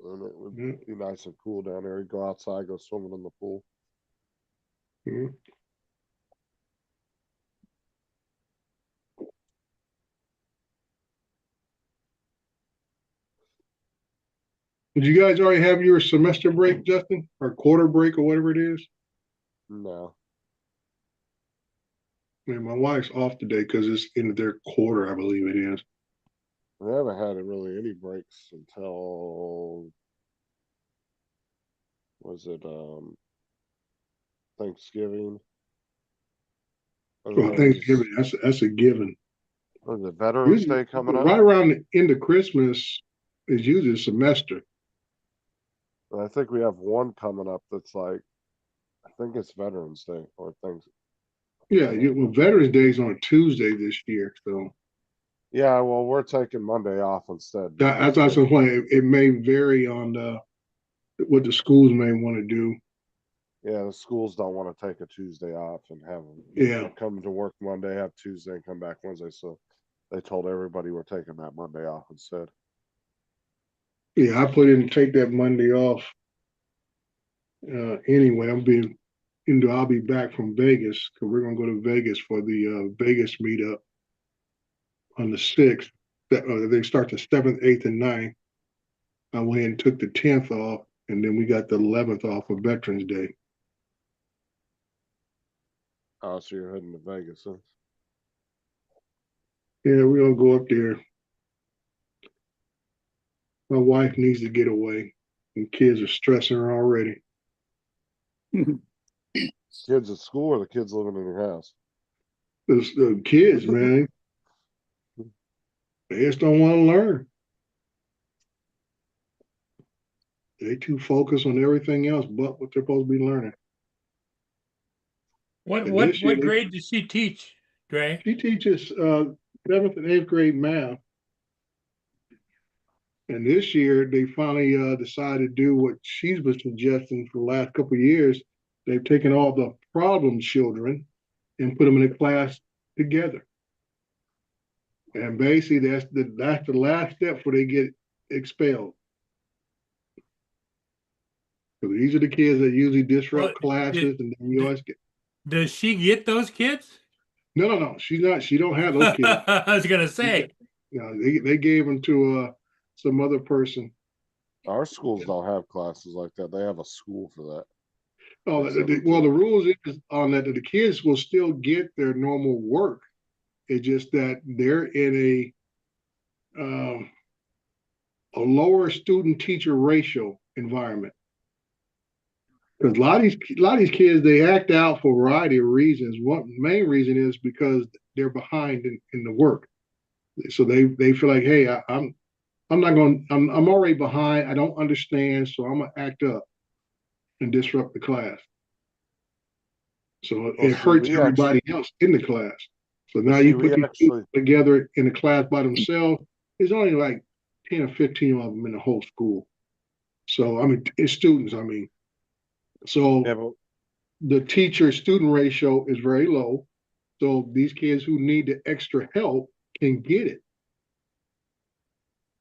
And it would Yeah. be nice and cool down there. You'd go outside, go swimming in the pool. Yeah. Did you guys already have your semester break, Justin, or quarter break, or whatever it is? No. Man, my wife's off today because it's in their quarter, I believe it is. We haven't had really any breaks until was it Thanksgiving? And then Well, Thanksgiving, that's a given. was it Veterans Usually, Day coming up? right around the end of Christmas is usually a semester. And I think we have one coming up that's like I think it's Veterans Day or things. Yeah, well, Veterans Day is on a Tuesday this year, so Yeah, well, we're taking Monday off instead. that's also why it may vary on what the schools may want to do. Yeah, the schools don't want to take a Tuesday off and have them Yeah, come to work Monday, have Tuesday, and come back Wednesday. So they told everybody we're taking that Monday off instead. yeah, I put in take that Monday off. Anyway, I'll be back from Vegas because we're gonna go to Vegas for the Vegas meetup on the 6th. They start the 7th, 8th, and 9th. I went ahead and took the 10th off, and then we got the 11th off for Veterans Day. Oh, so you're heading to Vegas, huh? Yeah, we're gonna go up there. My wife needs to get away, and kids are stressing her already. Kids at school or the kids living in your house? The kids, man, they just don't want to learn. They too focused on everything else but what they're supposed to be learning. What And what this year, what grade does she teach, Dre? she teaches 7th and 8th grade math. And this year, they finally decided to do what she's been suggesting for the last couple of years. They've taken all the problem children and put them in a class together. And basically that's the last step before they get expelled. So these are the kids that usually disrupt Well, classes, and then you always get does she get those kids? no. She's not. She don't have those kids. I was gonna say. No, they gave them to some other person. Our schools don't have classes like that. They have a school for that. Oh, Yes, they well, do. the rules is on that the kids will still get their normal work. It's just that they're in a lower student teacher ratio environment. Because a lot of these kids, they act out for a variety of reasons. One main reason is because they're behind in the work. So they feel like, hey, I'm not going. I'm already behind. I don't understand, so I'm gonna act up and disrupt the class. So Well, it see, hurts we everybody actually, else in the class. So well, now see, you we put these actually, people together in a class by themselves. There's only like 10 or 15 of them in the whole school. So I mean, it's students. I mean, so yeah, but the teacher student ratio is very low. So these kids who need the extra help can get it.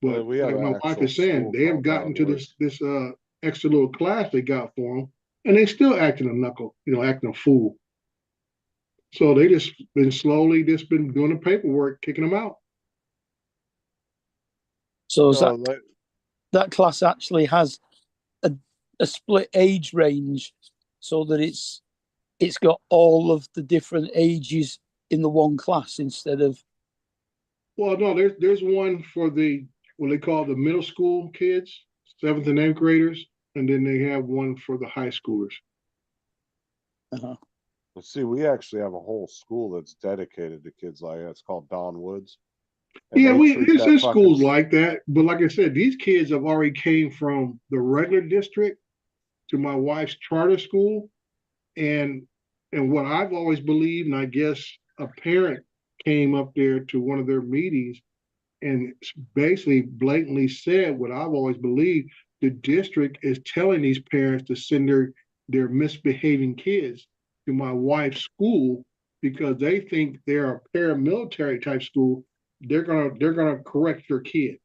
well, But we have like an my wife actual is saying, school they have called gotten to Donwoods. this extra little class they got for them, and they still acting a knuckle, acting a fool. So they just been slowly just been doing the paperwork, kicking them out. So No, like, that class actually has a split age range, so that it's got all of the different ages in the one class instead of. Well, no, there's one for the what they call the middle school kids, 7th and 8th graders, and then they have one for the high schoolers. Uh-huh. let's see, we actually have a whole school that's dedicated to kids like that. It's called Don Woods. And Yeah, they treat that there's fucking, schools like that, but like I said, these kids have already came from the regular district to my wife's charter school, and what I've always believed, and I guess a parent came up there to one of their meetings and basically blatantly said what I've always believed: the district is telling these parents to send their misbehaving kids to my wife's school because they think they're a paramilitary type school. They're gonna correct your kid.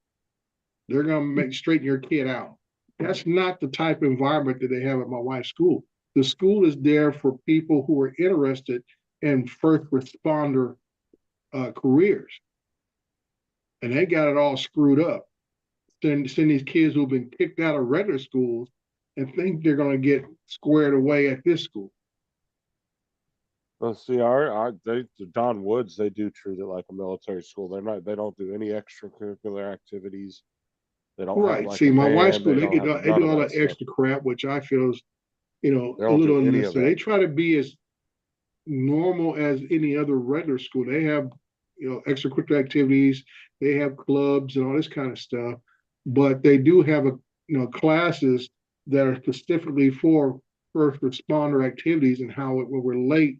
They're gonna straighten your kid out. That's not the type of environment that they have at my wife's school. The school is there for people who are interested in first responder careers, and they got it all screwed up. Send these kids who've been kicked out of regular schools and think they're going to get squared away at this school. let's see, the Don Woods, they do treat it like a military school. They don't do any extracurricular activities. They don't have Right. like See, a my wife's band. school, They don't have they none do of all that that stuff. extra crap, which I feel is, They a don't little do any of unnecessary. They that. try to be as normal as any other regular school. They have, extracurricular activities. They have clubs and all this kind of stuff, but they do have classes that are specifically for first responder activities and how it will relate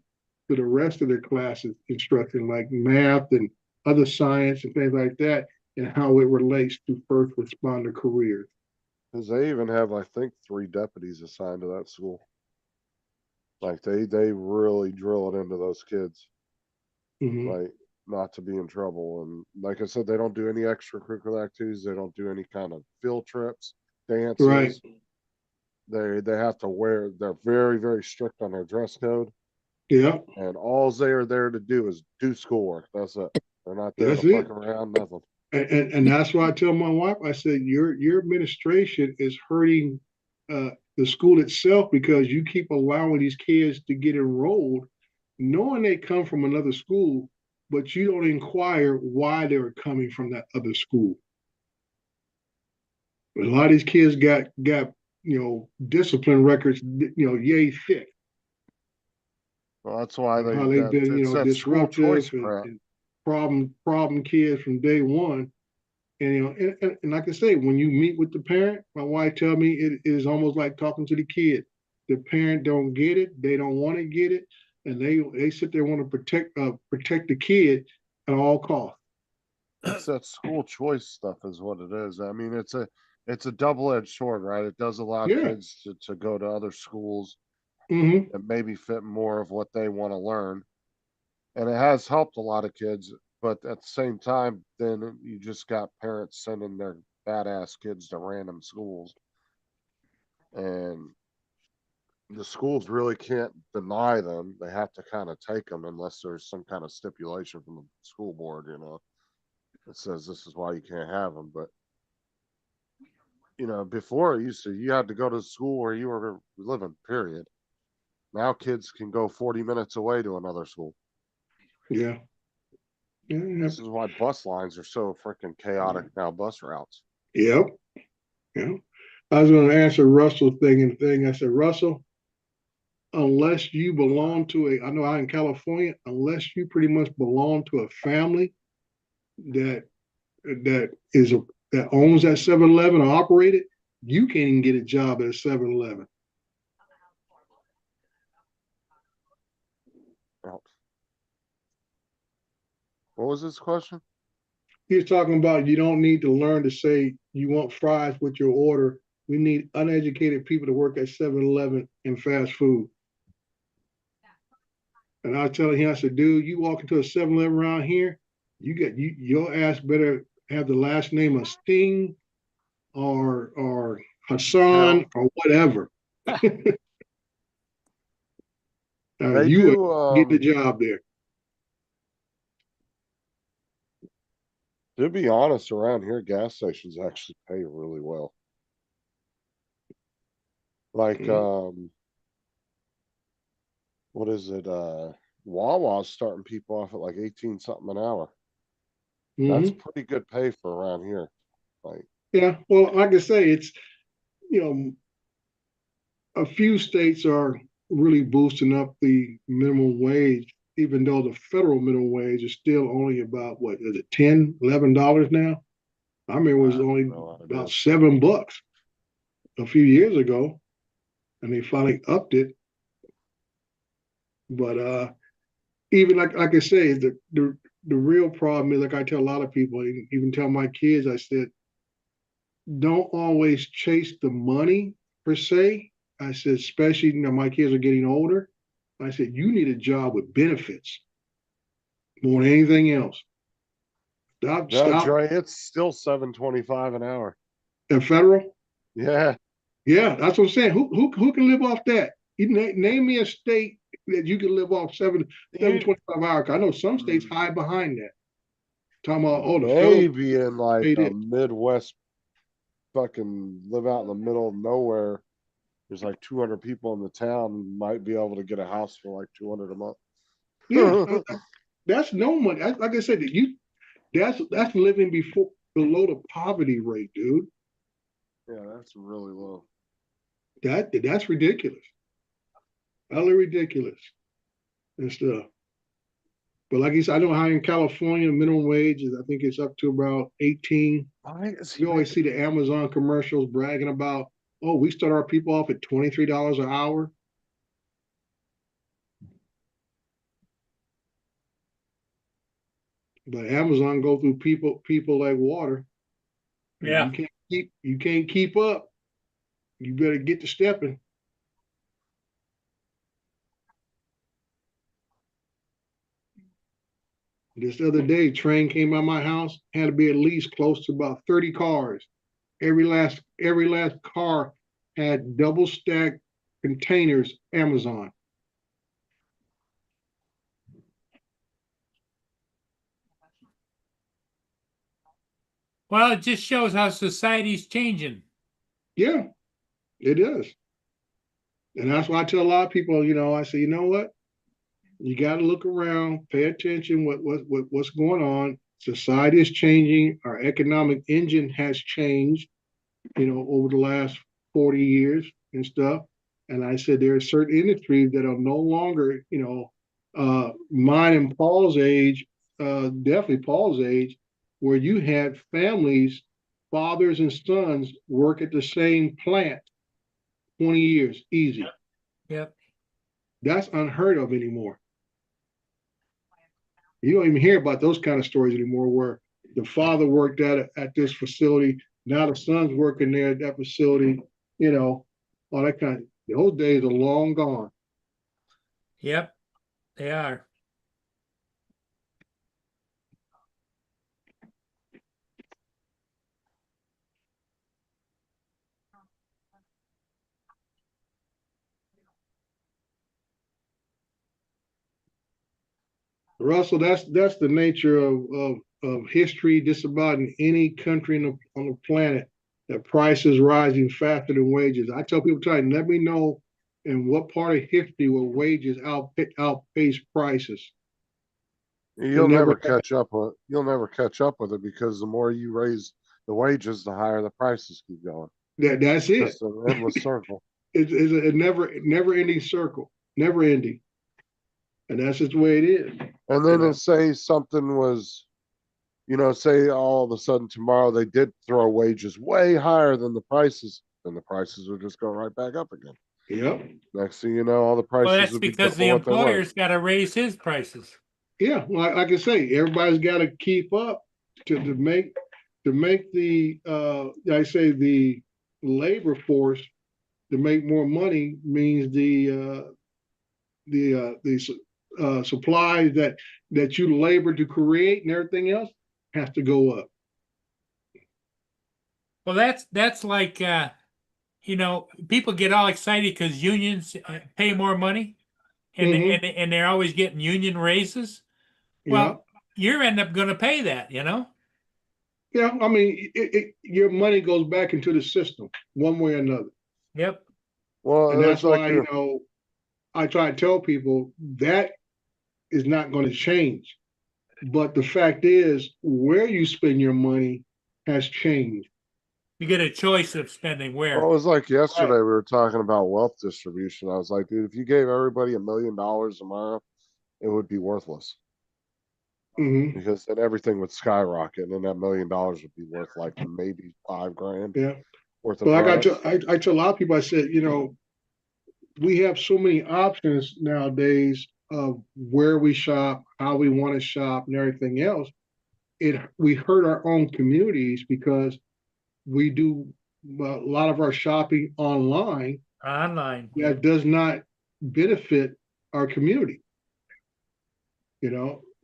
to the rest of their classes instruction, like math and other science and things like that, and how it relates to first responder careers. Because they even have, I think, 3 deputies assigned to that school. Like they really drill it into those kids, Mhm. like not to be in trouble. And like I said, they don't do any extracurricular activities. They don't do any kind of field trips, Right. dances. They have to wear. They're very very strict on their dress code, Yeah, and all they are there to do is do schoolwork. That's it. They're not there to that's fuck it. around. Nothing. And that's why I tell my wife, I said, your administration is hurting the school itself because you keep allowing these kids to get enrolled, knowing they come from another school, but you don't inquire why they're coming from that other school. A lot of these kids got discipline records, yay thick. Well, that's why How they've been, it's that school choice disruptive crap. and problem kids from day one. And and like I say, when you meet with the parent, my wife tell me it is almost like talking to the kid. The parent don't get it, they don't want to get it, and they sit there want to protect the kid at all costs. It's that school choice stuff is what it is. I mean, it's a double-edged sword, right? It does allow Yeah. kids to go to other schools Mm-hmm. that maybe fit more of what they want to learn. And it has helped a lot of kids But at the same time, then you just got parents sending their badass kids to random schools. And the schools really can't deny them. They have to kind of take them unless there's some kind of stipulation from the school board, you know, that says this is why you can't have them. But, you know, before it used to, you had to go to school where you were living, period. Now kids can go 40 minutes away to another school. Yeah. Yeah. This is why bus lines are so freaking chaotic now, bus routes. Yep. Yeah. I was going to answer Russell thing. I said, Russell, unless you belong to I know out in California, unless you pretty much belong to a family that that owns that 7-Eleven or operate it, you can't even get a job at a 7-Eleven. What was this question? He was talking about you don't need to learn to say you want fries with your order. We need uneducated people to work at 7-Eleven and fast food. And I was telling him, I said, dude, you walk into a 7-Eleven around here, your ass better have the last name of Sting or Hassan or whatever. They you do, get the job there. to be honest, around here, gas stations actually pay really well. Like, what is it? Wawa's starting people off at like 18 something an hour. That's pretty good pay for around here. Like, yeah, well, like I say, it's, you know, a few states are really boosting up the minimum wage, even though the federal minimum wage is still only about, what is it, $10, $11 now? I remember it was only about $7 a few years ago, and they finally upped it. But even like I say, the real problem is, like I tell a lot of people, even tell my kids, I said, don't always chase the money per se. I said, especially, you know, my kids are getting older. I said, you need a job with benefits more than anything else. Stop. Dre, it's still $7.25 an hour. And federal? Yeah. Yeah, that's what I'm saying. Who can live off that? You name me a state that you can live off 7.25 hours. I know some states hide behind that. Talking about, oh, the maybe in like a it. Midwest, fucking live out in the middle of nowhere. There's like 200 people in the town. You might be able to get a house for like 200 a month. Yeah, that's no money. Like I said, that's living below the poverty rate, dude. Yeah, that's really low. That's ridiculous. Utterly ridiculous and stuff. But like you said, I know how in California minimum wage is, I think it's up to about 18. You always see the Amazon commercials bragging about, oh, we start our people off at $23 an hour. But Amazon go through people like water. Yeah. You can't keep up. You better get to stepping. This other day, train came by my house, had to be at least close to about 30 cars. Every last car had double stacked containers, Amazon. Well, it just shows how society's changing. Yeah, it is. And that's why I tell a lot of people, you know, I say, you know what? You got to look around, pay attention what's going on. Society is changing. Our economic engine has changed, you know, over the last 40 years and stuff. And I said there are certain industries that are no longer, you know, mine and Paul's age, definitely Paul's age, where you had families, fathers and sons work at the same plant 20 years, easy. Yep. That's unheard of anymore. You don't even hear about those kind of stories anymore, where the father worked at this facility, now the son's working there at that facility, you know, all that kind of, those days are long gone. Yep, they are. Russell, that's the nature of history, just about in any country on the planet, that price is rising faster than wages. I tell people, try to let me know in what part of history where wages outpace prices. You'll never never catch up with it because the more you raise the wages, the higher the prices keep going. That's it. It's an endless circle. It's a never ending circle, never ending, and that's just the way it is. And then Yeah. if say something was, say all of a sudden tomorrow they did throw wages way higher than the prices, then the prices would just go right back up again. Yep. Next thing you know, all the Well, prices that's would be because the double what they were. employer's got to raise his prices. Yeah, like I say, everybody's got to keep up to make the I say the labor force to make more money means the supplies that you labor to create and everything else has to go up. Well, that's like people get all excited because unions pay more money, and Mhm. and they're always getting union raises. Yeah, Well, you're end up going to pay that, yeah. I mean, your money goes back into the system one way or another, Yep. Well, and that's it's like why I try to tell people that is not going to change. But the fact is, where you spend your money has changed. You get a choice of spending Well, where. it was like yesterday we were talking about wealth distribution. I was like, dude, if you gave everybody $1 million tomorrow, it would be worthless Hmm. because then everything would skyrocket, and then that $1 million would be worth like maybe $5,000 Yeah. worth of But products. I tell a lot of people, I said, we have so many options nowadays of where we shop, how we want to shop, and everything else. We hurt our own communities because we do a lot of our shopping online Online. that does not benefit our community.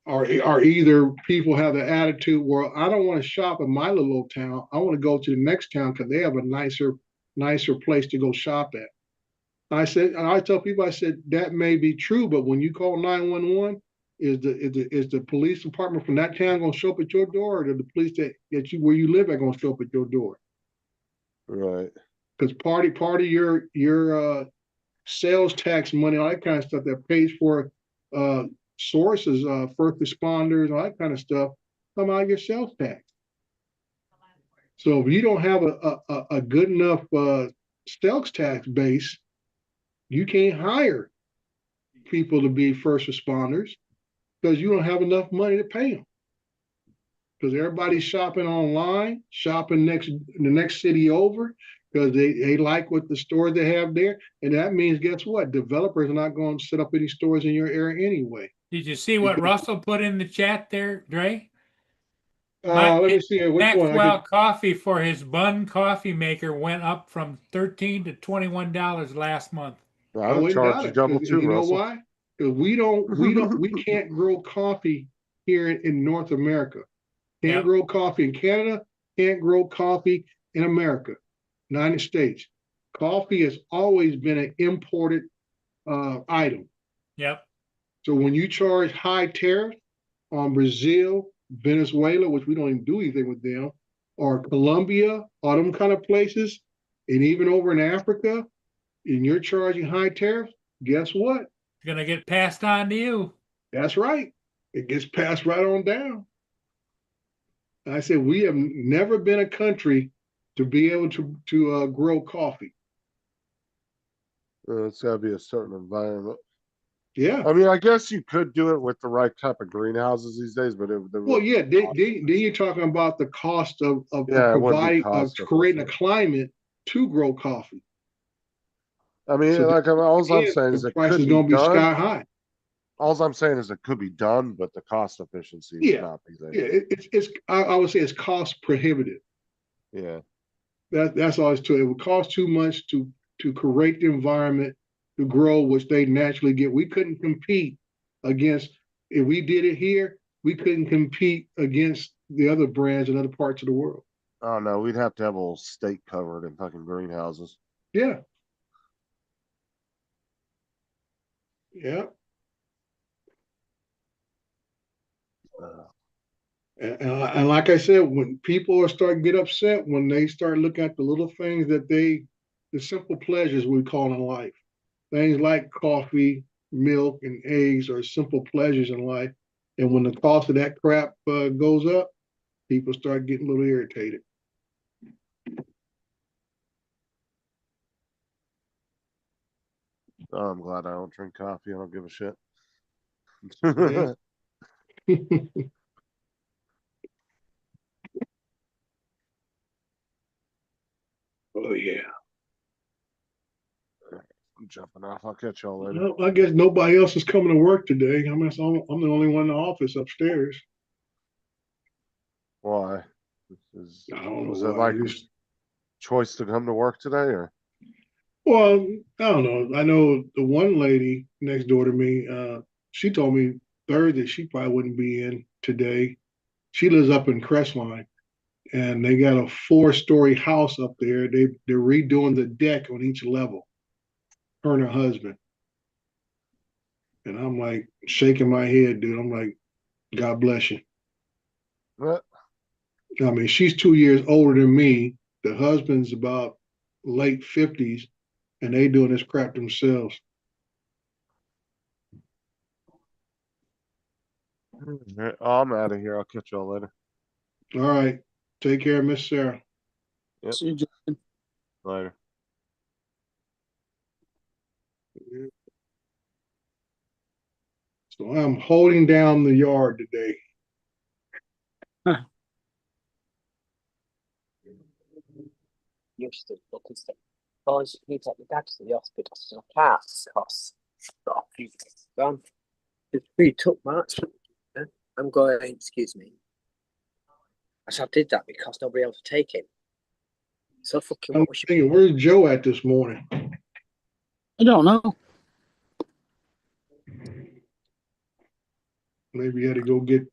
Or either people have the attitude, well, I don't want to shop in my little old town. I want to go to the next town because they have a nicer place to go shop at. I tell people, I said, that may be true, but when you call 911, is the police department from that town going to show up at your door, or the police that you where you live are going to show up at your door? Right. Because part of your sales tax money, all that kind of stuff that pays for sources, first responders, all that kind of stuff, come out of your sales tax. So if you don't have a good enough sales tax base, you can't hire people to be first responders because you don't have enough money to pay them. Because everybody's shopping online, shopping the next city over, because they like what the stores they have there. And that means, guess what? Developers are not going to set up any stores in your area anyway. Did you see what Russell put in the chat there, Dre? Let me see which one. Maxwell Coffee for his Bun coffee maker went up from $13 to $21 last month. I would charge you double too, you know Russell. why? Because we can't grow coffee here in North America. Can't grow coffee in Canada. Can't grow coffee in America, United States. Coffee has always been an imported item. Yep. So when you charge high tariff on Brazil, Venezuela, which we don't even do anything with them, or Colombia, all them kind of places, and even over in Africa, and you're charging high tariffs, guess what? It's going to get passed on to you. That's right. It gets passed right on down. I said, we have never been a country to be able to grow coffee. It's got to be a certain environment. Yeah. I mean, I guess you could do it with the right type of greenhouses these days, but well, yeah. Then you're talking about the cost of providing, creating a climate to grow coffee. I mean, so all I'm saying is the it price could is going to be sky high. All I'm saying is it could be done, but the cost efficiency is not be there. Yeah, it's I would say it's cost prohibitive. Yeah. That's all it's to it. It would cost too much to create the environment to grow, which they naturally get. We couldn't compete against, if we did it here, we couldn't compete against the other brands in other parts of the world. Oh no, we'd have to have a whole state covered in fucking greenhouses. Yeah. Yeah. And like I said, when people are starting to get upset, when they start looking at the little things the simple pleasures we call in life, things like coffee, milk, and eggs are simple pleasures in life. And when the cost of that crap goes up, people start getting a little irritated. Oh, I'm glad I don't drink coffee. I don't give a shit. Yeah. Oh yeah. I'm jumping off. I'll catch y'all later. Well, I guess nobody else is coming to work today. I mean, I'm the only one in the office upstairs. Why? I don't Was know it why. like a choice to come to work today, or? Well, I don't know. I know the one lady next door to me, she told me Thursday she probably wouldn't be in today. She lives up in Crestline, and they got a 4-story house up there. They're redoing the deck on each level, her and her husband. And I'm like shaking my head, dude. I'm like, God bless you. What? I mean, she's 2 years older than me. The husband's about late 50s, and they doing this crap themselves. Oh, I'm out of here. I'll catch y'all later. All right. Take care, Miss Sarah. Yep. See you, Justin. Later. So I'm holding down the yard today. Used to because the boys need to take my dad to the hospital so I can't because got a few things gone. It's pretty tough, March. I'm going, excuse me. I did that because nobody else would take him. So fucking I'm what was your thinking, where's Joe at this morning? I don't know. Maybe he had to go get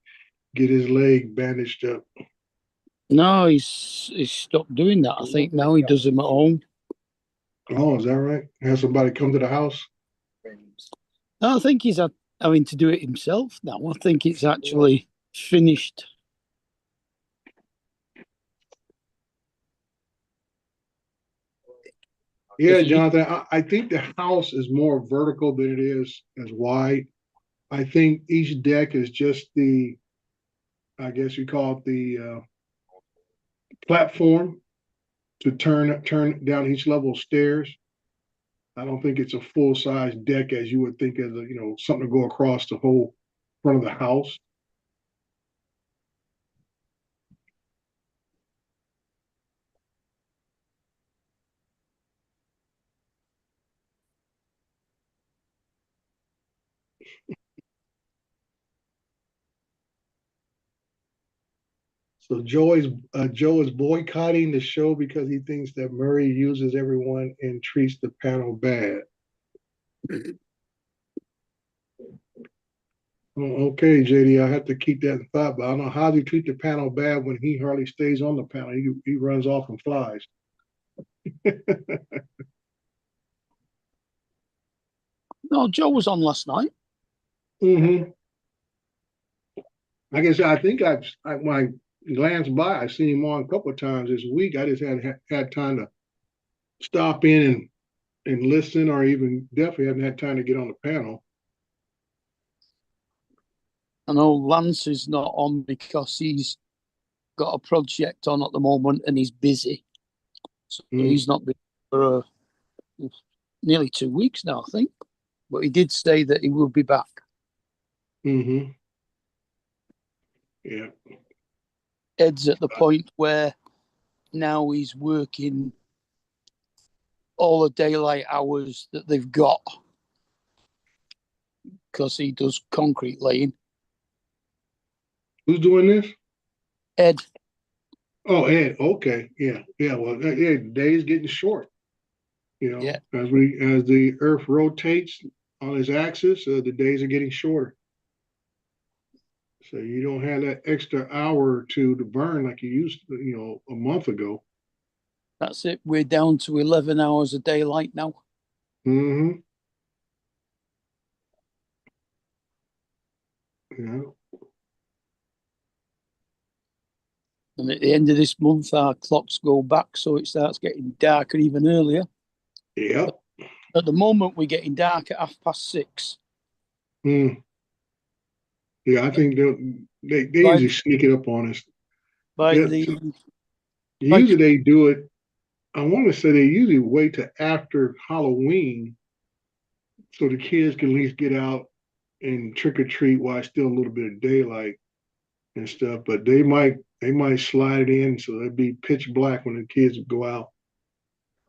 his leg bandaged up. No, he's stopped doing that. I think now he does them at home. Oh, is that right? Have somebody come to the house? friends? No, I think he's having to do it himself now. I think it's actually finished. Yeah, If you- Jonathan, I think the house is more vertical than it is as wide. I think each deck is just I guess you call it the platform to turn down each level of stairs. I don't think it's a full size deck as you would think as something to go across the whole front of the house. So Joe is boycotting the show because he thinks that Murray uses everyone and treats the panel bad. Oh, okay, JD, I have to keep that in thought, but I don't know how he treat the panel bad when he hardly stays on the panel. He runs off and flies. No, Joe was on last night. Mm-hmm. Like I said, I think when I glanced by, I've seen him on a couple of times this week. I just had time to stop in and listen, or even definitely haven't had time to get on the panel. I know Lance is not on because he's got a project on at the moment and he's busy. So he's not been for nearly 2 weeks now, I think. But he did say that he will be back. Mm-hmm. Yeah. Ed's at the point where now he's working all the daylight hours that they've got because he does concrete laying. Who's doing this? Ed. Oh, Ed. Okay. Yeah. Yeah. Well, yeah, the day's getting short. Yeah. As the Earth rotates on its axis, the days are getting shorter. So you don't have that extra hour or two to burn like you used to, a month ago. That's it. We're down to 11 hours of daylight now. Mm-hmm. Yeah. And at the end of this month, our clocks go back, so it starts getting darker even earlier. Yep. At the moment, we're getting dark at 6:30. Mm. Yeah, I think they Right. usually sneak it up on us. By Yeah, the usually they do it. I want to say they usually wait to after Halloween so the kids can at least get out and trick or treat while it's still a little bit of daylight and stuff. But they might slide it in so it'd be pitch black when the kids go out.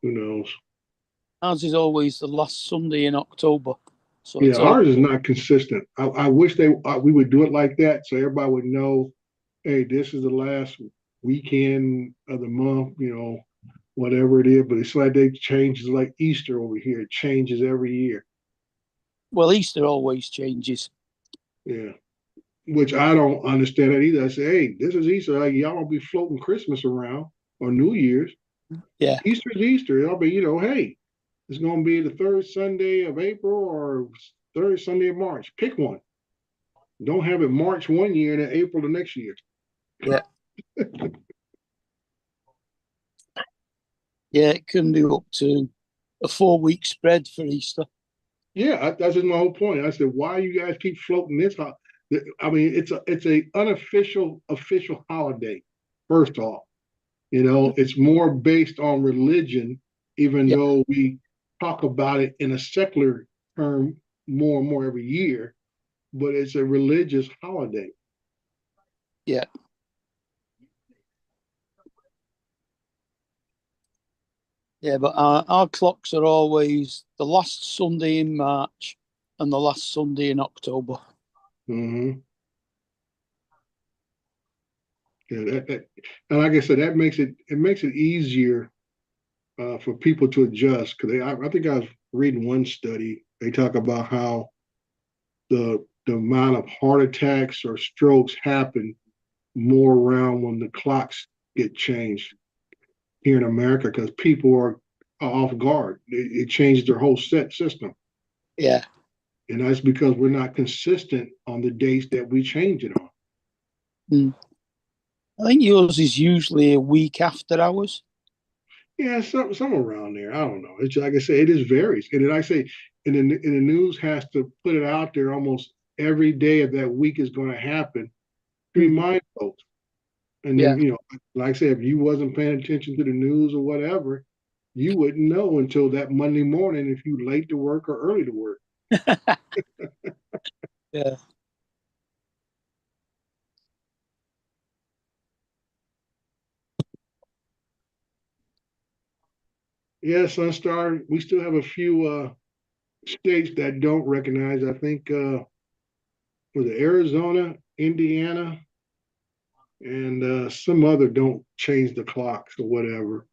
Who knows? ours is always the last Sunday in October. So Yeah, it's all, ours is not consistent. I wish we would do it like that so everybody would know, hey, this is the last weekend of the month, whatever it is. But it's like they change. It's like Easter over here. It changes every year. well, Easter always changes. Yeah, which I don't understand that either. I say, hey, this is Easter. Like, y'all don't be floating Christmas around or New Year's. Yeah. Easter's Easter. I'll be, hey, it's going to be the third Sunday of April or third Sunday of March. Pick one. Don't have it March one year and then April the next year. Yeah. Yeah, it can be up to a 4-week spread for Easter. Yeah, that's just my whole point. I said, why you guys keep floating this? I mean, it's a unofficial official holiday. First off, it's more based on religion, even Yeah. though we talk about it in a secular term more and more every year, but it's a religious holiday. Yeah. Yeah, but our clocks are always the last Sunday in March and the last Sunday in October. Mm-hmm. Yeah, and like I said, that makes it easier for people to adjust because I think I was reading one study. They talk about how the amount of heart attacks or strokes happen more around when the clocks get changed here in America because people are off guard. It changes their whole system. Yeah. And that's because we're not consistent on the dates that we change it on. I think yours is usually a week after ours. Yeah, some around there. I don't know. It's like I say, it just varies. And then I say, and then the news has to put it out there almost every day of that week is going to happen to remind folks. And then, like I said, if you wasn't paying attention to the news or whatever, you wouldn't know until that Monday morning if you late to work or early to work. Yeah. Yeah, Sunstar, we still have a few states that don't recognize. I think was it Arizona, Indiana, and some other don't change the clocks or whatever.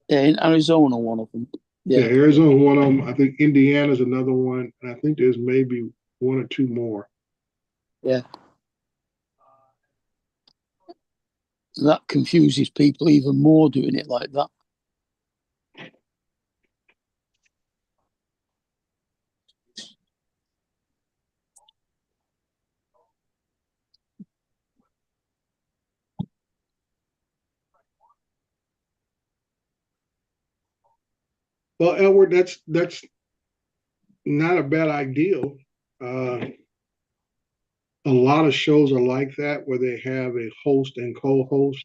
Yeah, in Arizona, one of them. Yeah, Arizona, one of them. I think Indiana's another one. And I think there's maybe one or two more. Yeah. That confuses people even more doing it like that. Well, Edward, that's not a bad idea. A lot of shows are like that where they have a host and co-host,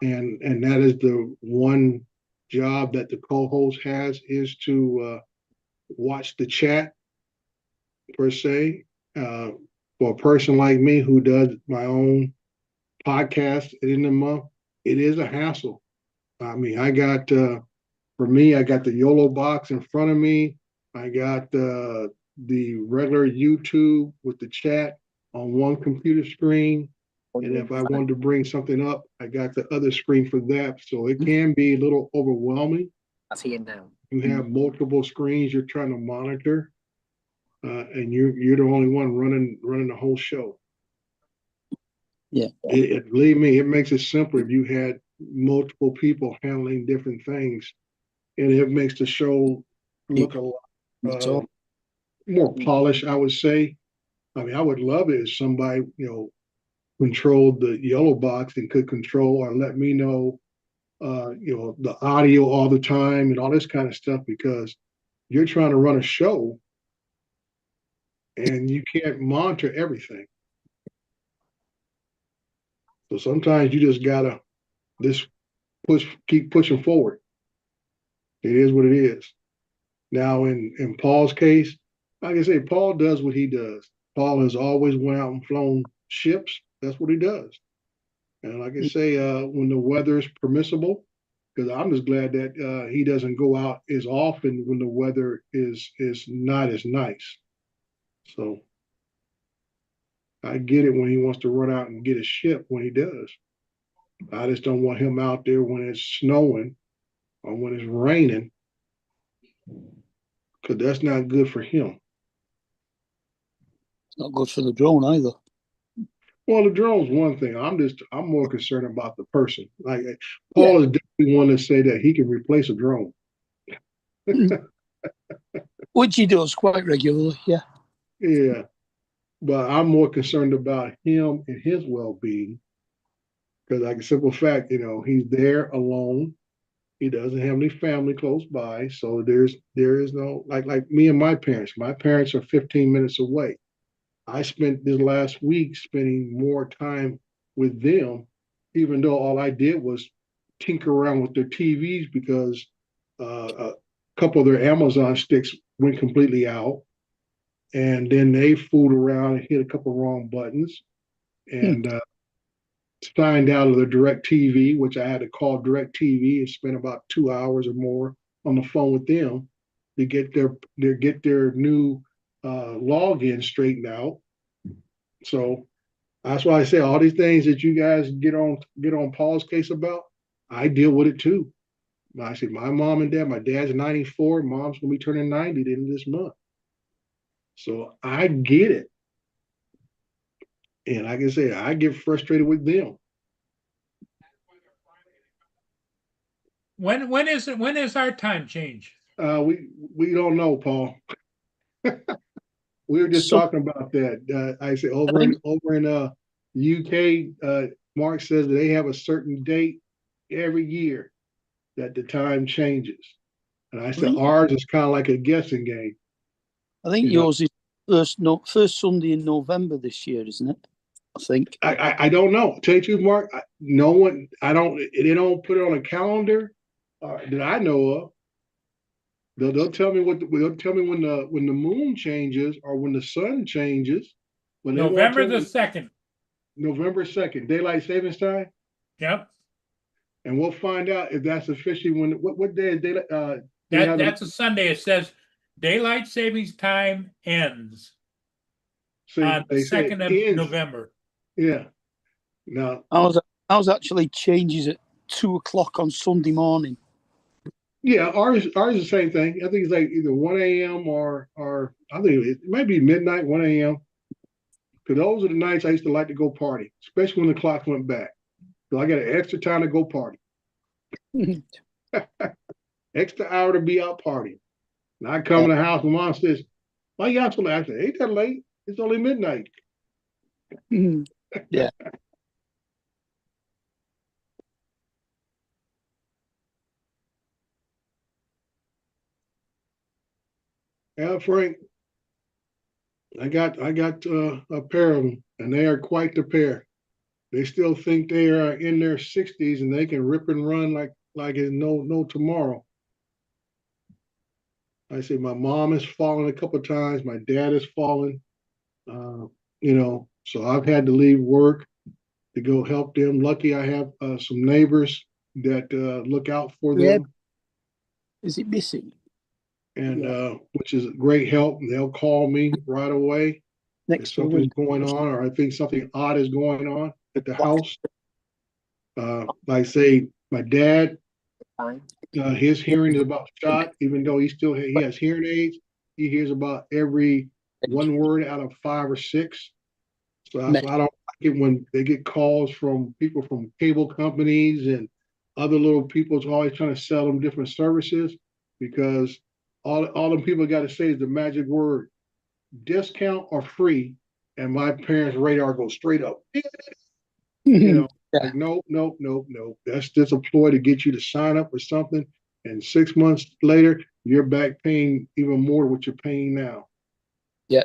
and that is the one job that the co-host has is to watch the chat per se. For a person like me who does my own podcast in the month, it is a hassle. I mean, I got for me, I got the YOLO box in front of me. I got the regular YouTube with the chat on one computer screen. And if I wanted to bring something up, I got the other screen for that. So it can be a little overwhelming. That's here now. You have multiple screens you're trying to monitor, and you're the only one running the whole show. Yeah. Believe me, it makes it simpler if you had multiple people handling different things, and it makes the show look a lot more polished, I would say. I mean, I would love it if somebody, controlled the yellow box and could control or let me know, the audio all the time and all this kind of stuff, because you're trying to run a show and you can't monitor everything. So sometimes you just gotta just keep pushing forward. It is what it is. Now in Paul's case, like I say, Paul does what he does. Paul has always went out and flown ships. That's what he does. And like I say, when the weather is permissible, because I'm just glad that he doesn't go out as often when the weather is not as nice. So I get it when he wants to run out and get a ship when he does. I just don't want him out there when it's snowing or when it's raining, because that's not good for him. It's not good for the drone either. Well, the drone's one thing. I'm more concerned about the person. Like Paul is definitely one to say that he can replace a drone. Which he does quite regularly, yeah. Yeah. But I'm more concerned about him and his well-being. Because like a simple fact, he's there alone. He doesn't have any family close by. So there is no like me and my parents. My parents are 15 minutes away. I spent this last week spending more time with them, even though all I did was tinker around with their TVs because a couple of their Amazon sticks went completely out. And then they fooled around and hit a couple wrong buttons and signed out of the DirecTV, which I had to call DirecTV and spend about 2 hours or more on the phone with them to get their new login straightened out. So that's why I say all these things that you guys get on Paul's case about, I deal with it too. I say my mom and dad, my dad's 94, mom's gonna be turning 90 at the end of this month. So I get it. And like I say, I get frustrated with them. When is our time change? We don't know, Paul. We were just talking about that. I say over in UK, Mark says that they have a certain date every year that the time changes. And I said ours is kind of like a guessing game. I think yours is first Sunday in November this year, isn't it? I think. I don't know. Tell you the truth, Mark. They don't put it on a calendar that I know of. They'll tell me when the moon changes or when the sun changes. November the 2nd. November 2nd, daylight savings time. Yep. And we'll find out if that's officially what day is daylight. That's a Sunday. It says daylight savings time ends on the 2nd of November. Yeah. Now ours actually changes at 2:00 on Sunday morning. Yeah, ours is the same thing. I think it's like either 1 a.m. or I think it might be midnight, 1 a.m. Because those are the nights I used to like to go party, especially when the clock went back. So I got an extra time to go party. Extra hour to be out partying. And I come in the house and mom says, "Why you out so late?" I said, "Ain't that late? It's only midnight." Yeah. Yeah, Frank, I got a pair of them, and they are quite the pair. They still think they are in their 60s and they can rip and run like it's no tomorrow. I say my mom has fallen a couple of times, my dad has fallen, so I've had to leave work to go help them. Lucky I have some neighbors that look out for them. Is it missing? And which is great help. They'll call me right away if something's going on, or I think something odd is going on at the house. Like I say, my dad, his hearing is about shot, even though he has hearing aids. He hears about every one word out of 5 or 6. So that's why I don't like it when they get calls from people from cable companies and other little people's always trying to sell them different services, because all them people got to say is the magic word, discount or free, and my parents' radar goes straight up. You know, Yeah. like, nope, nope, nope, nope. That's just a ploy to get you to sign up for something. And 6 months later, you're back paying even more what you're paying now. Yeah.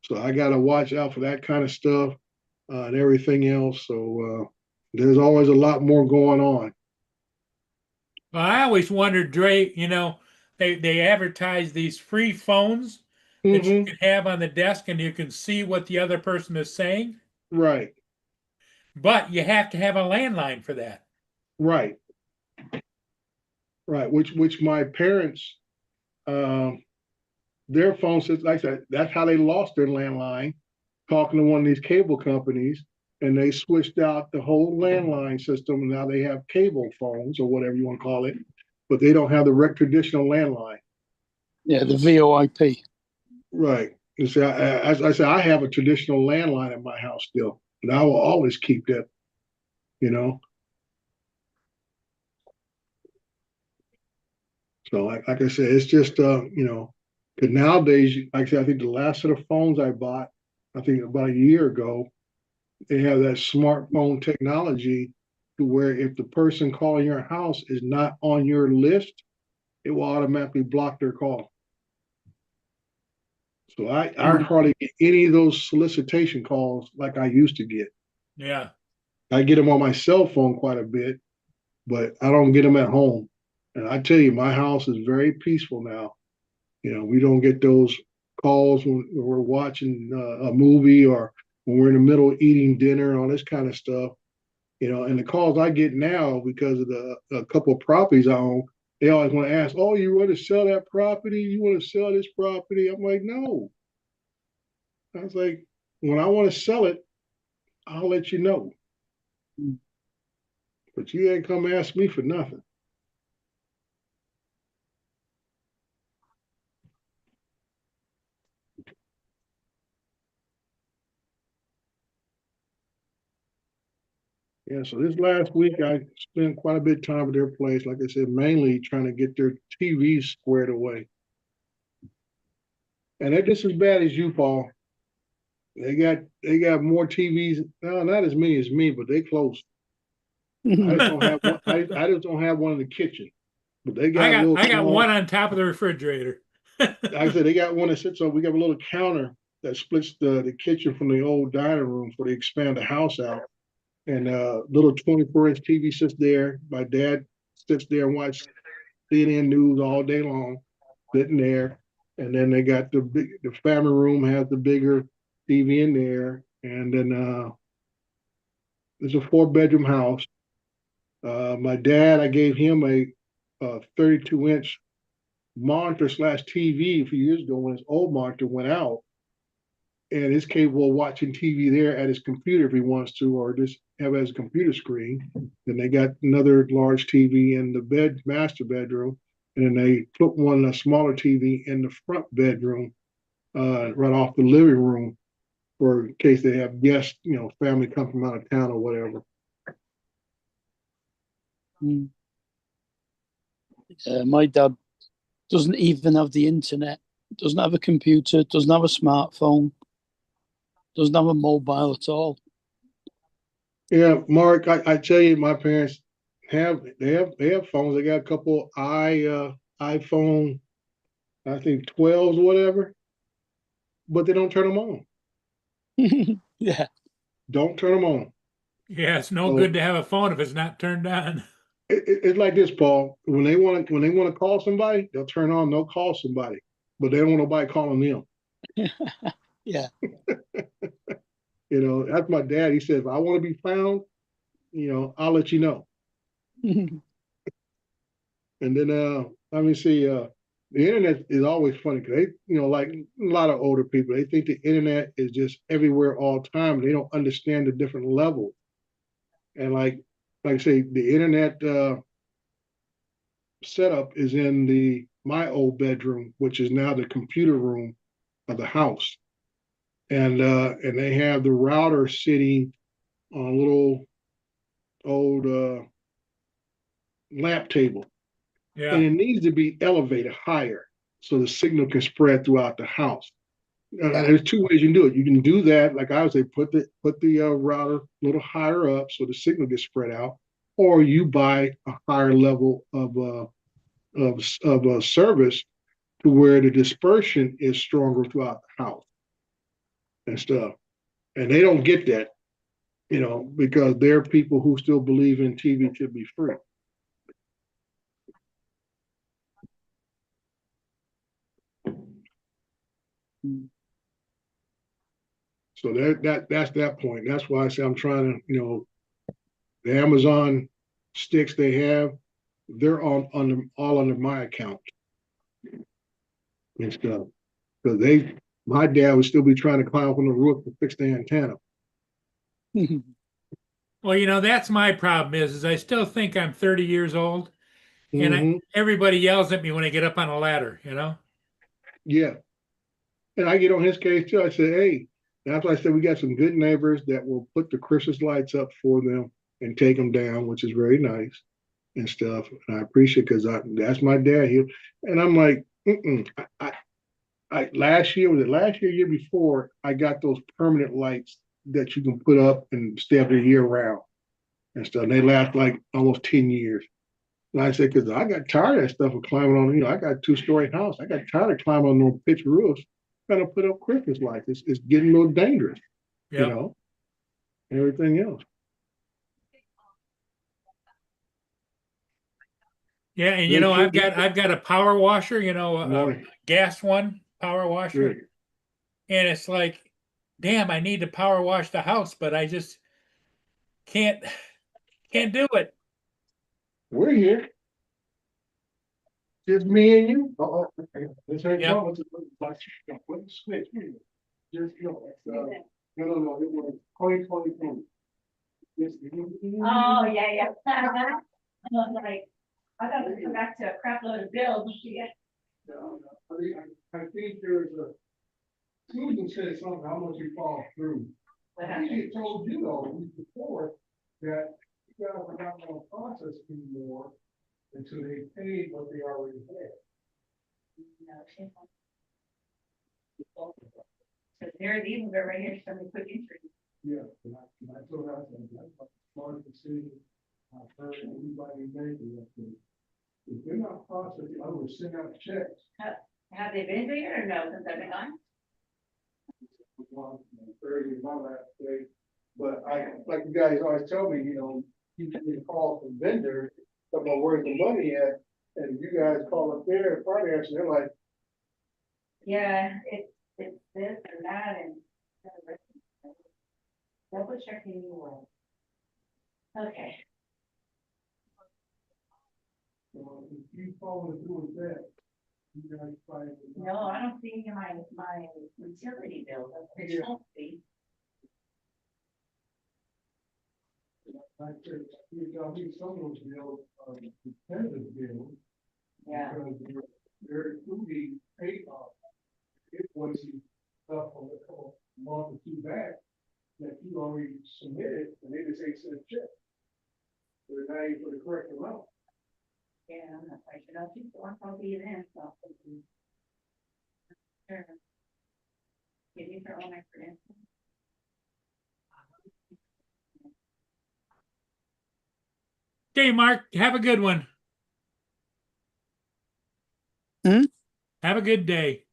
So I got to watch out for that kind of stuff and everything else. So there's always a lot more going on. Well, I always wondered, Dre, they advertise these free phones that you Hmm. can have on the desk and you can see what the other person is saying, Right, but you have to have a landline for that. right, right. Which my parents, um, their phone system, like I said, that's how they lost their landline, talking to one of these cable companies, and they switched out the whole landline system. And now they have cable phones or whatever you want to call it, but they don't have the traditional landline. Yeah, the VoIP. Right. You see, as I said, I have a traditional landline at my house still, and I will always keep that. You know, so like I said, it's just because nowadays, like I said, I think the last set of phones I bought, I think about a year ago, they have that smartphone technology to where if the person calling your house is not on your list, it will automatically block their call. So I hardly get any of those solicitation calls like I used to get. Yeah. I get them on my cell phone quite a bit, but I don't get them at home. And I tell you, my house is very peaceful now. We don't get those calls when we're watching a movie or when we're in the middle of eating dinner and all this kind of stuff. And the calls I get now because of a couple of properties I own, they always want to ask, "Oh, you want to sell that property? You want to sell this property?" I'm like, "No." I was like, "When I want to sell it, I'll let you know. But you ain't come ask me for nothing." Yeah, so this last week I spent quite a bit of time at their place, like I said, mainly trying to get their TVs squared away. And they're just as bad as you, Paul. They got more TVs. No, not as many as me, but they close. I just don't have one. I just don't have one in the kitchen. But they got a little I got small. one on top of the refrigerator. Like I said, they got one that sits on. We got a little counter that splits the kitchen from the old dining room, so they expand the house out. And little 24-inch TV sits there. My dad sits there and watches CNN news all day long, sitting there. And then they got the family room has the bigger TV in there. And then it's a 4-bedroom house. My dad, I gave him a 32-inch monitor slash TV a few years ago when his old monitor went out. And is capable of watching TV there at his computer if he wants to, or just have it as a computer screen. Then they got another large TV in the master bedroom, and then they put a smaller TV in the front bedroom, right off the living room, for in case they have guests, family come from out of town or whatever. My dad doesn't even have the internet, doesn't have a computer, doesn't have a smartphone, doesn't have a mobile at all. Yeah, Mark, I tell you, my parents have phones. They got a couple iPhone, I think 12s or whatever, but they don't turn them on. Yeah. Don't turn them on. Yeah, it's no So good to have a phone if it's not turned on. it's like this, Paul. When they want to call somebody, they'll turn on. They'll call somebody, but they don't want nobody calling them. Yeah. That's my dad. He said, if I want to be found, I'll let you know. And then let me see. The internet is always funny because they, like a lot of older people, they think the internet is just everywhere all the time. They don't understand the different levels. And like I say, the internet setup is in my old bedroom, which is now the computer room of the house. And they have the router sitting on a little old lamp table. Yeah. And it needs to be elevated higher so the signal can spread throughout the house. There's two ways you can do it. You can do that, like I would say, put the router a little higher up so the signal gets spread out, or you buy a higher level of service to where the dispersion is stronger throughout the house and stuff. And they don't get that, because there are people who still believe in TV should be free. So that's that point. That's why I say I'm trying to, the Amazon sticks they have, they're all under my account and stuff. Because my dad would still be trying to climb up on the roof to fix the antenna. Well, that's my problem is I still think I'm 30 years old, and Mhm. everybody yells at me when I get up on a ladder, Yeah. And I get on his case too. I say, hey, that's why I said we got some good neighbors that will put the Christmas lights up for them and take them down, which is very nice and stuff. And I appreciate because that's my dad here. And I'm like, I last year, year before, I got those permanent lights that you can put up and stay up there year round and stuff. And they last like almost 10 years. And I said, because I got tired of that stuff of climbing on, I got a 2-story house. I got tired of climbing on those pitch roofs, trying to put up Christmas lights. It's getting a little dangerous, Yep. and everything else. Yeah, and I've got a power washer, a Morning. gas one power washer, Good. and it's like, damn, I need to power wash the house, but I just can't do it. We're here. Just me and you. This ain't Yep. going to switch. Just no. No. It was 2022. Oh, yeah. I was like, I thought we'd come back to a crap load of bills. Yeah. No. I think there's Susan said something, how much you fall through. I think I told you though before that you guys are not going to process anymore until they pay what they already had. So there, these are right here, some quick entry. Yeah, and I told her, that's a smart decision. I've heard everybody making that thing. If they're not processing, I would send out checks. Have they been there or no, since I've been gone? Thursday, my last day. But like you guys always tell me, you get calls from vendors about where's the money at, and you guys call up there and finance, and they're like, Yeah, it's this or that and. Double checking you will. Okay. if you follow through with that, you guys find. No, I don't see any of my utility bill. That's Yeah. healthy. Like, I think some of those bills are dependent bills. Yeah. Because they're including pay off. Invoicing stuff on a couple month or two back that you already submitted, and they just ain't sent a check. They're not even for the correct amount. Yeah, I'm not quite sure. I think the one probably then, so. Sure. Give me her own experience. Okay, Mark, have a good one. Have a good day.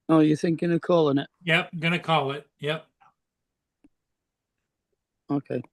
Oh, you're thinking of calling it? Yep, gonna call it. Yep. Okay.